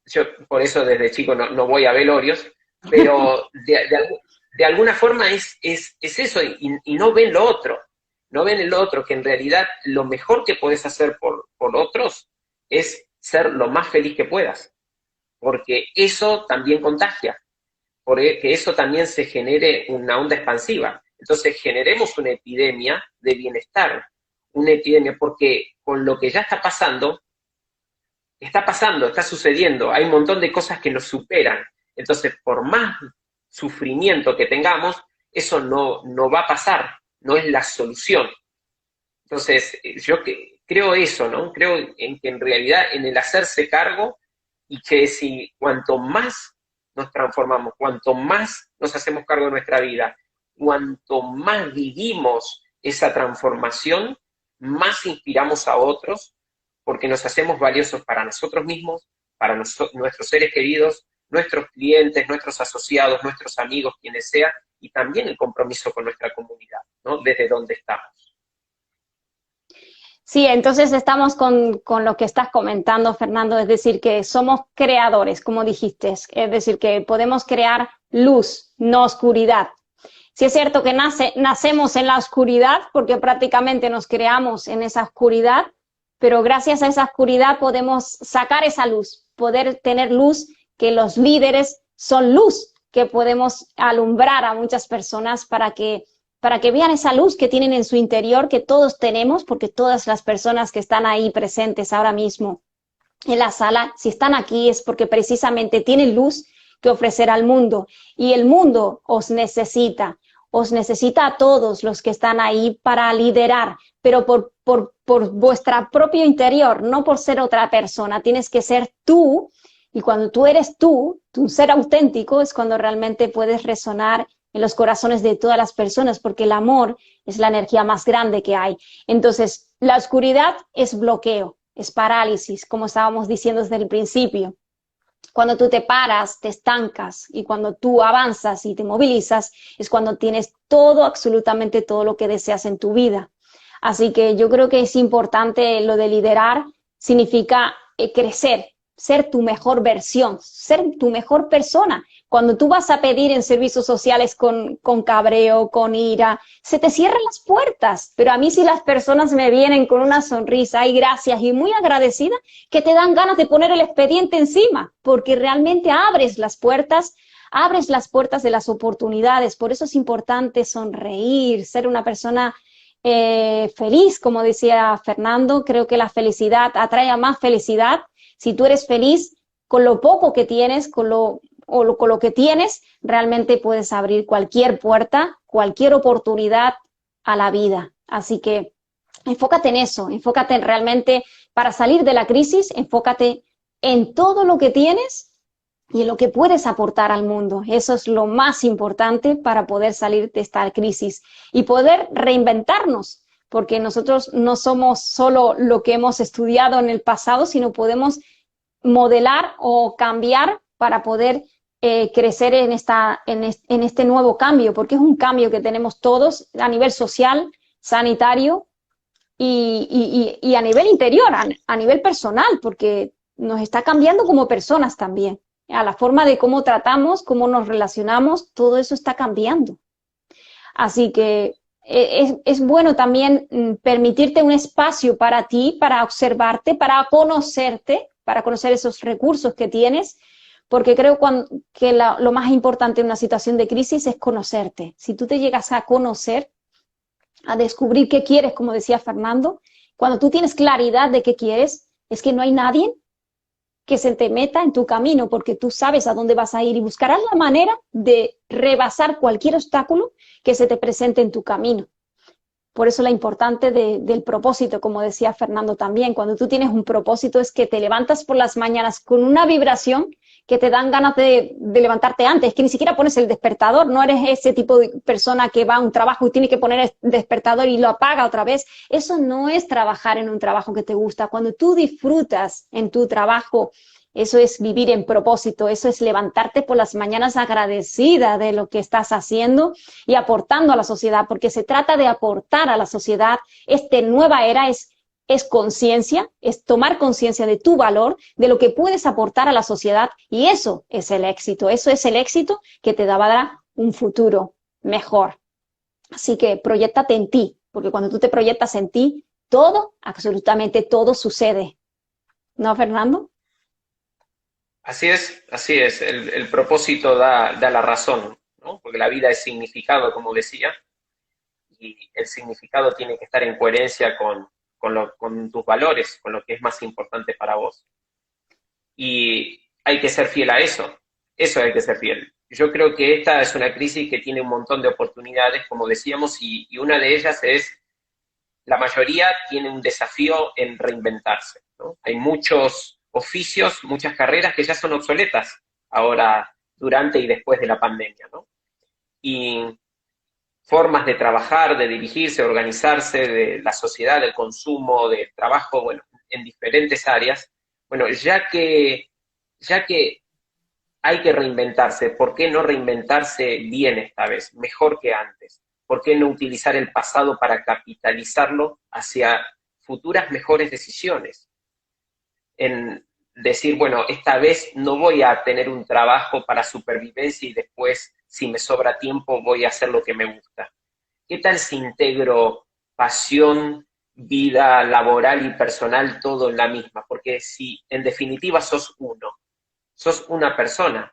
yo por eso desde chico no voy a velorios, pero de alguna forma es eso, y no ven lo otro. No ven el otro, que en realidad lo mejor que puedes hacer por otros es ser lo más feliz que puedas, porque eso también contagia, porque eso también se genere una onda expansiva. Entonces generemos una epidemia de bienestar, una epidemia, porque con lo que ya está sucediendo, hay un montón de cosas que nos superan. Entonces, por más sufrimiento que tengamos, eso no va a pasar, no es la solución. Entonces, yo creo eso, ¿no? Creo en que en realidad en el hacerse cargo, y que si cuanto más nos transformamos, cuanto más nos hacemos cargo de nuestra vida, cuanto más vivimos esa transformación, más inspiramos a otros, porque nos hacemos valiosos para nosotros mismos, para nuestros seres queridos, nuestros clientes, nuestros asociados, nuestros amigos, quienes sean, y también el compromiso con nuestra comunidad, ¿no? Desde donde estamos. Sí, entonces estamos con lo que estás comentando, Fernando, es decir, que somos creadores, como dijiste, es decir, que podemos crear luz, no oscuridad. Sí es cierto que nacemos en la oscuridad porque prácticamente nos creamos en esa oscuridad, pero gracias a esa oscuridad podemos sacar esa luz, poder tener luz, que los líderes son luz, que podemos alumbrar a muchas personas para que vean esa luz que tienen en su interior, que todos tenemos, porque todas las personas que están ahí presentes ahora mismo en la sala, si están aquí es porque precisamente tienen luz que ofrecer al mundo, y el mundo os necesita a todos los que están ahí para liderar, pero por vuestra propio interior, no por ser otra persona. Tienes que ser tú, y cuando tú eres tú, tu ser auténtico, es cuando realmente puedes resonar en los corazones de todas las personas, porque el amor es la energía más grande que hay. Entonces, la oscuridad es bloqueo, es parálisis, como estábamos diciendo desde el principio. Cuando tú te paras, te estancas, y cuando tú avanzas y te movilizas, es cuando tienes todo, absolutamente todo lo que deseas en tu vida. Así que yo creo que es importante lo de liderar, significa crecer, ser tu mejor versión, ser tu mejor persona. Cuando tú vas a pedir en servicios sociales con cabreo, con ira, se te cierran las puertas. Pero a mí, si las personas me vienen con una sonrisa y gracias y muy agradecida, que te dan ganas de poner el expediente encima, porque realmente abres las puertas de las oportunidades. Por eso es importante sonreír, ser una persona feliz, como decía Fernando. Creo que la felicidad atrae a más felicidad. Si tú eres feliz con lo poco que tienes, con lo que tienes, realmente puedes abrir cualquier puerta, cualquier oportunidad a la vida. Así que enfócate en eso, enfócate realmente para salir de la crisis, enfócate en todo lo que tienes y en lo que puedes aportar al mundo. Eso es lo más importante para poder salir de esta crisis y poder reinventarnos, porque nosotros no somos solo lo que hemos estudiado en el pasado, sino podemos modelar o cambiar para poder crecer en este nuevo cambio, porque es un cambio que tenemos todos a nivel social, sanitario y a nivel interior, a nivel personal, porque nos está cambiando como personas también. A la forma de cómo tratamos, cómo nos relacionamos, todo eso está cambiando. Así que es bueno también permitirte un espacio para ti, para observarte, para conocerte, para conocer esos recursos que tienes, porque creo que lo más importante en una situación de crisis es conocerte. Si tú te llegas a conocer, a descubrir qué quieres, como decía Fernando, cuando tú tienes claridad de qué quieres, es que no hay nadie que se te meta en tu camino, porque tú sabes a dónde vas a ir y buscarás la manera de rebasar cualquier obstáculo que se te presente en tu camino. Por eso la importante del propósito, como decía Fernando también, cuando tú tienes un propósito es que te levantas por las mañanas con una vibración que te dan ganas de levantarte antes, que ni siquiera pones el despertador, no eres ese tipo de persona que va a un trabajo y tiene que poner el despertador y lo apaga otra vez. Eso no es trabajar en un trabajo que te gusta. Cuando tú disfrutas en tu trabajo, eso es vivir en propósito, eso es levantarte por las mañanas agradecida de lo que estás haciendo y aportando a la sociedad, porque se trata de aportar a la sociedad. Esta nueva era es conciencia, es tomar conciencia de tu valor, de lo que puedes aportar a la sociedad, y eso es el éxito que te va a dar un futuro mejor. Así que proyéctate en ti, porque cuando tú te proyectas en ti, todo, absolutamente todo sucede. ¿No, Fernando? Así es, el propósito da la razón, ¿no? Porque la vida es significado, como decía, y el significado tiene que estar en coherencia con tus valores, con lo que es más importante para vos. Y hay que ser fiel a eso hay que ser fiel. Yo creo que esta es una crisis que tiene un montón de oportunidades, como decíamos, y una de ellas es, la mayoría tiene un desafío en reinventarse, ¿no? Hay muchos oficios, muchas carreras que ya son obsoletas ahora, durante y después de la pandemia, ¿no? Y formas de trabajar, de dirigirse, organizarse, de la sociedad, del consumo, del trabajo, bueno, en diferentes áreas. Bueno, ya que hay que reinventarse, ¿por qué no reinventarse bien esta vez, mejor que antes? ¿Por qué no utilizar el pasado para capitalizarlo hacia futuras mejores decisiones? En decir, bueno, esta vez no voy a tener un trabajo para supervivencia y después, si me sobra tiempo, voy a hacer lo que me gusta. ¿Qué tal si integro pasión, vida laboral y personal todo en la misma? Porque si en definitiva sos uno, sos una persona,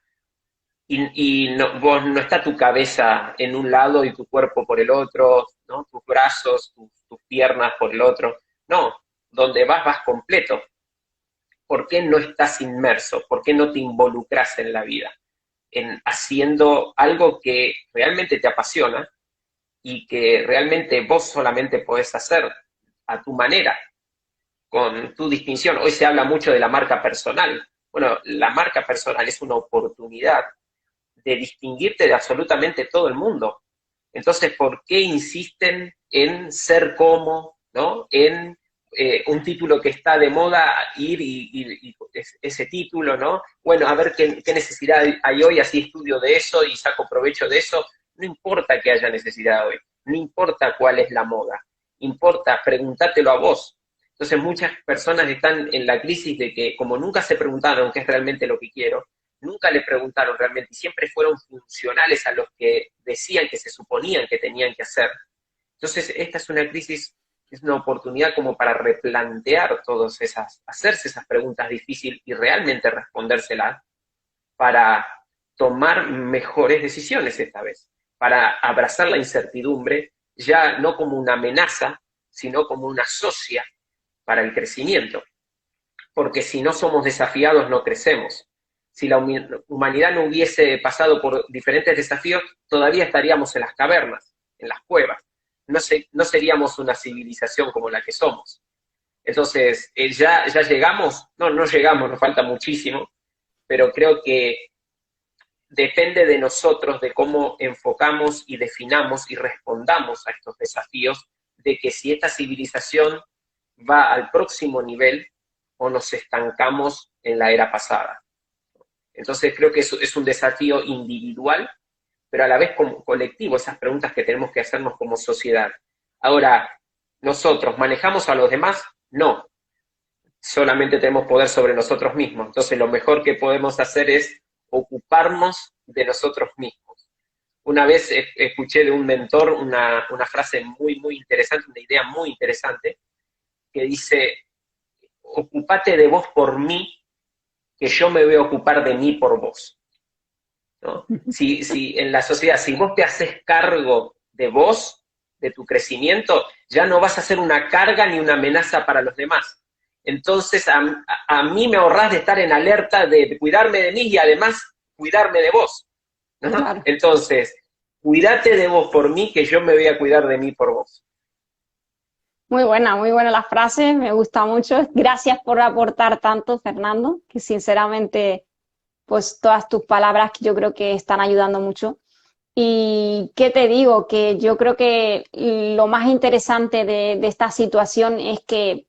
y no, vos no está tu cabeza en un lado y tu cuerpo por el otro, ¿no? Tus brazos, tus piernas por el otro. No, donde vas completo. ¿Por qué no estás inmerso? ¿Por qué no te involucras en la vida? En haciendo algo que realmente te apasiona y que realmente vos solamente podés hacer a tu manera, con tu distinción. Hoy se habla mucho de la marca personal. Bueno, la marca personal es una oportunidad de distinguirte de absolutamente todo el mundo. Entonces, ¿por qué insisten en ser como, ¿no? En un título que está de moda, ir y ese título, ¿no? Bueno, a ver qué necesidad hay hoy, así estudio de eso y saco provecho de eso. No importa que haya necesidad hoy, no importa cuál es la moda, importa, pregúntatelo a vos. Entonces, muchas personas están en la crisis de que, como nunca se preguntaron qué es realmente lo que quiero, nunca le preguntaron realmente y siempre fueron funcionales a los que decían que se suponían que tenían que hacer. Entonces, esta es una crisis, es una oportunidad como para replantear todas hacerse esas preguntas difíciles y realmente respondérselas para tomar mejores decisiones esta vez, para abrazar la incertidumbre ya no como una amenaza, sino como una socia para el crecimiento. Porque si no somos desafiados, no crecemos. Si la humanidad no hubiese pasado por diferentes desafíos, todavía estaríamos en las cavernas, en las cuevas. No seríamos una civilización como la que somos. Entonces, ¿ya llegamos? No llegamos, nos falta muchísimo, pero creo que depende de nosotros, de cómo enfocamos y definamos y respondamos a estos desafíos, de que si esta civilización va al próximo nivel o nos estancamos en la era pasada. Entonces creo que es un desafío individual, pero a la vez como colectivo, esas preguntas que tenemos que hacernos como sociedad. Ahora, ¿nosotros manejamos a los demás? No. Solamente tenemos poder sobre nosotros mismos. Entonces lo mejor que podemos hacer es ocuparnos de nosotros mismos. Una vez escuché de un mentor una frase muy, muy interesante, una idea muy interesante, que dice, ocúpate de vos por mí, que yo me voy a ocupar de mí por vos. ¿No? Si en la sociedad, si vos te haces cargo de vos, de tu crecimiento, ya no vas a ser una carga ni una amenaza para los demás. Entonces a mí me ahorrás de estar en alerta de cuidarme de mí y además cuidarme de vos, ¿no? Claro. Entonces, cuídate de vos por mí, que yo me voy a cuidar de mí por vos. Muy buena la frase, me gusta mucho. Gracias por aportar tanto, Fernando, que sinceramente, pues todas tus palabras yo creo que están ayudando mucho. Y qué te digo, que yo creo que lo más interesante de esta situación es que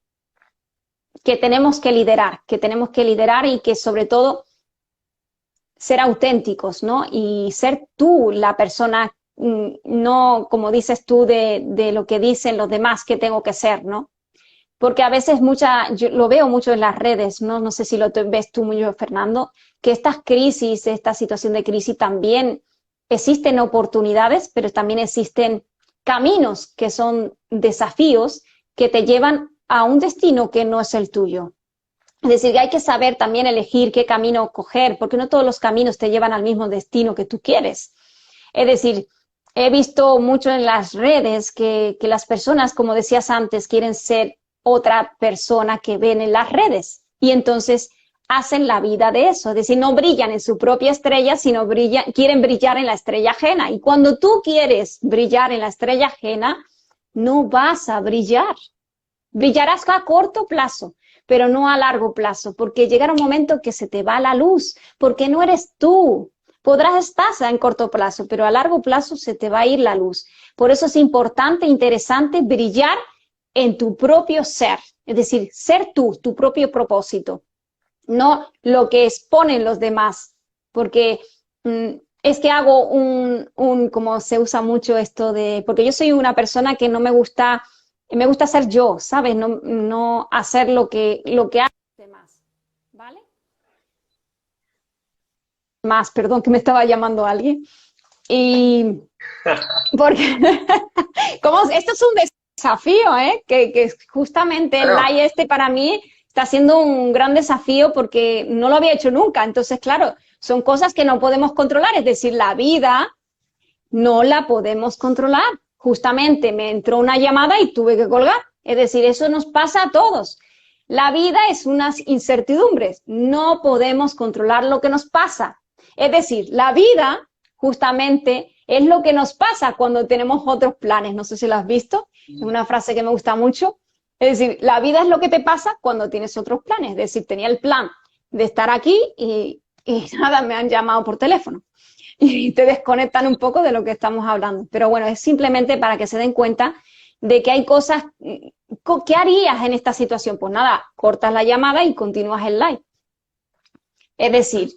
tenemos que liderar y que sobre todo ser auténticos, ¿no? Y ser tú la persona, no como dices tú de lo que dicen los demás que tengo que ser, ¿no? Porque a veces yo lo veo mucho en las redes, ¿no? No sé si lo ves tú mucho, Fernando, que esta situación de crisis también existen oportunidades, pero también existen caminos que son desafíos que te llevan a un destino que no es el tuyo. Es decir, que hay que saber también elegir qué camino coger, porque no todos los caminos te llevan al mismo destino que tú quieres. Es decir, he visto mucho en las redes que las personas, como decías antes, quieren ser otra persona que ven en las redes y entonces hacen la vida de eso. Es decir, no brillan en su propia estrella, sino quieren brillar en la estrella ajena. Y cuando tú quieres brillar en la estrella ajena, no vas a brillar. Brillarás a corto plazo, pero no a largo plazo, porque llegará un momento que se te va la luz, porque no eres tú. Podrás estar en corto plazo, pero a largo plazo se te va a ir la luz. Por eso es importante, interesante brillar en tu propio ser, es decir, ser tú, tu propio propósito, no lo que exponen los demás, porque es que hago como se usa mucho esto porque yo soy una persona que no me gusta ser yo, ¿sabes? No hacer lo que hacen los demás, ¿vale? Perdón, que me estaba llamando alguien. Y porque esto es un desafío, ¿eh? Que justamente el live para mí está siendo un gran desafío porque no lo había hecho nunca. Entonces, claro, son cosas que no podemos controlar. Es decir, la vida no la podemos controlar. Justamente me entró una llamada y tuve que colgar. Es decir, eso nos pasa a todos. La vida es unas incertidumbres. No podemos controlar lo que nos pasa. Es decir, la vida justamente es lo que nos pasa cuando tenemos otros planes. No sé si lo has visto. Es una frase que me gusta mucho. Es decir, la vida es lo que te pasa cuando tienes otros planes. Es decir, tenía el plan de estar aquí y nada, me han llamado por teléfono. Y te desconectan un poco de lo que estamos hablando. Pero bueno, es simplemente para que se den cuenta de que hay cosas. ¿Qué harías en esta situación? Pues nada, cortas la llamada y continúas el live. Es decir,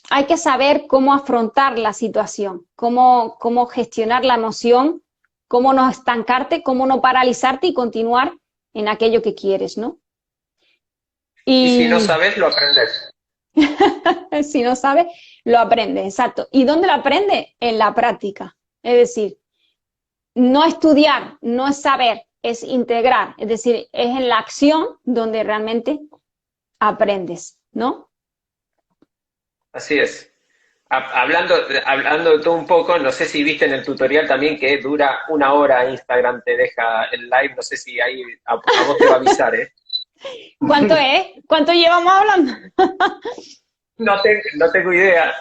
hay que saber cómo afrontar la situación, cómo gestionar la emoción, cómo no estancarte, cómo no paralizarte y continuar en aquello que quieres, ¿no? Y si no sabes, lo aprendes. Si no sabes, lo aprendes, exacto. ¿Y dónde lo aprendes? En la práctica. Es decir, no estudiar, no es saber, es integrar. Es decir, es en la acción donde realmente aprendes, ¿no? Así es. Hablando de todo un poco, no sé si viste en el tutorial también que dura 1 hora Instagram, te deja el live, no sé si ahí a vos te va a avisar, ¿eh? ¿Cuánto es? ¿Cuánto llevamos hablando? No tengo idea.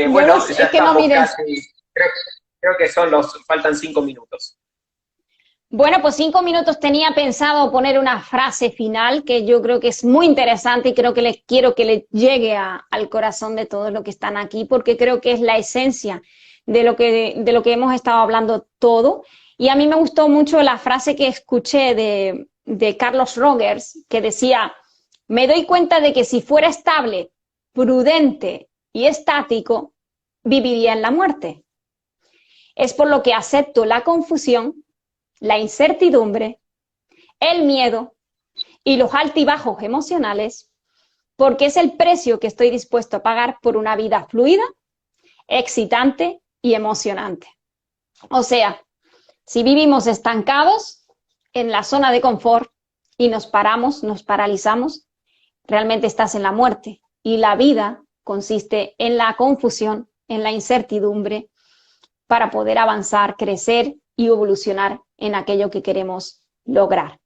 Bueno, ya estamos casi, creo que faltan 5 minutos. Bueno, pues 5 minutos tenía pensado poner una frase final que yo creo que es muy interesante y creo que quiero que le llegue al corazón de todos los que están aquí, porque creo que es la esencia de lo que hemos estado hablando todo. Y a mí me gustó mucho la frase que escuché de Carlos Rogers, que decía: me doy cuenta de que si fuera estable, prudente y estático, viviría en la muerte. Es por lo que acepto la confusión, la incertidumbre, el miedo y los altibajos emocionales, porque es el precio que estoy dispuesto a pagar por una vida fluida, excitante y emocionante. O sea, si vivimos estancados en la zona de confort y nos paramos, nos paralizamos, realmente estás en la muerte. Y la vida consiste en la confusión, en la incertidumbre, para poder avanzar, crecer y evolucionar en aquello que queremos lograr.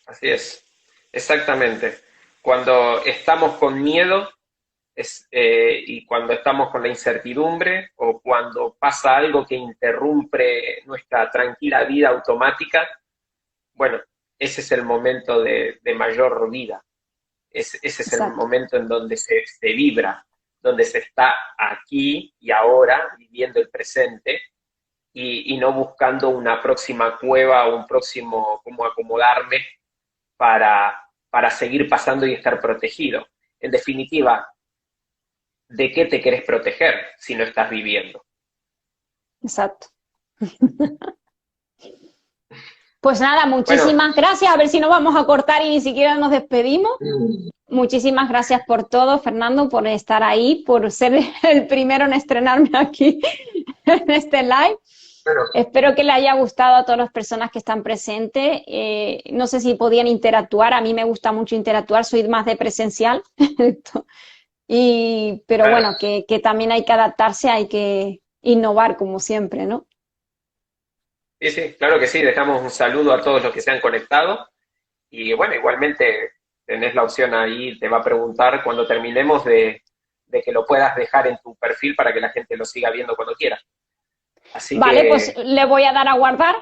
Así es, exactamente. Cuando estamos con miedo y cuando estamos con la incertidumbre o cuando pasa algo que interrumpe nuestra tranquila vida automática, bueno, ese es el momento de mayor vida. Ese es el Exacto. momento en donde se vibra, donde se está aquí y ahora viviendo el presente y no buscando una próxima cueva o un próximo cómo acomodarme para seguir pasando y estar protegido. En definitiva, ¿de qué te querés proteger si no estás viviendo? Exacto. Pues nada, Bueno, muchísimas gracias. A ver si no vamos a cortar y ni siquiera nos despedimos. Muchísimas gracias por todo, Fernando, por estar ahí, por ser el primero en estrenarme aquí en este live. bueno, Espero que le haya gustado a todas las personas que están presentes. No sé si podían interactuar. A mí me gusta mucho interactuar, soy más de presencial. Pero claro. bueno, que también hay que adaptarse, hay que innovar como siempre, ¿no? Sí, sí, claro que sí, dejamos un saludo a todos los que se han conectado y bueno, igualmente tenés la opción ahí, te va a preguntar cuando terminemos de que lo puedas dejar en tu perfil para que la gente lo siga viendo cuando quiera. Así Vale, pues que, le voy a dar a guardar.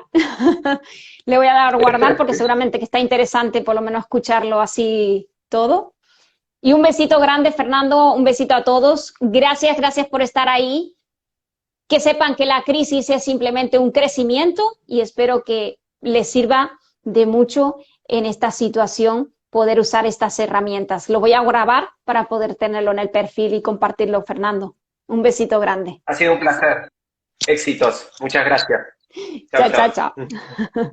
Le voy a dar a guardar porque seguramente que está interesante por lo menos escucharlo así todo. Y un besito grande, Fernando, un besito a todos. Gracias, gracias por estar ahí. Que sepan que la crisis es simplemente un crecimiento y espero que les sirva de mucho en esta situación poder usar estas herramientas. Lo voy a grabar para poder tenerlo en el perfil y compartirlo, Fernando. Un besito grande. ha sido un placer. Éxitos. Muchas gracias. Chao, Chao, chao, chao. chao.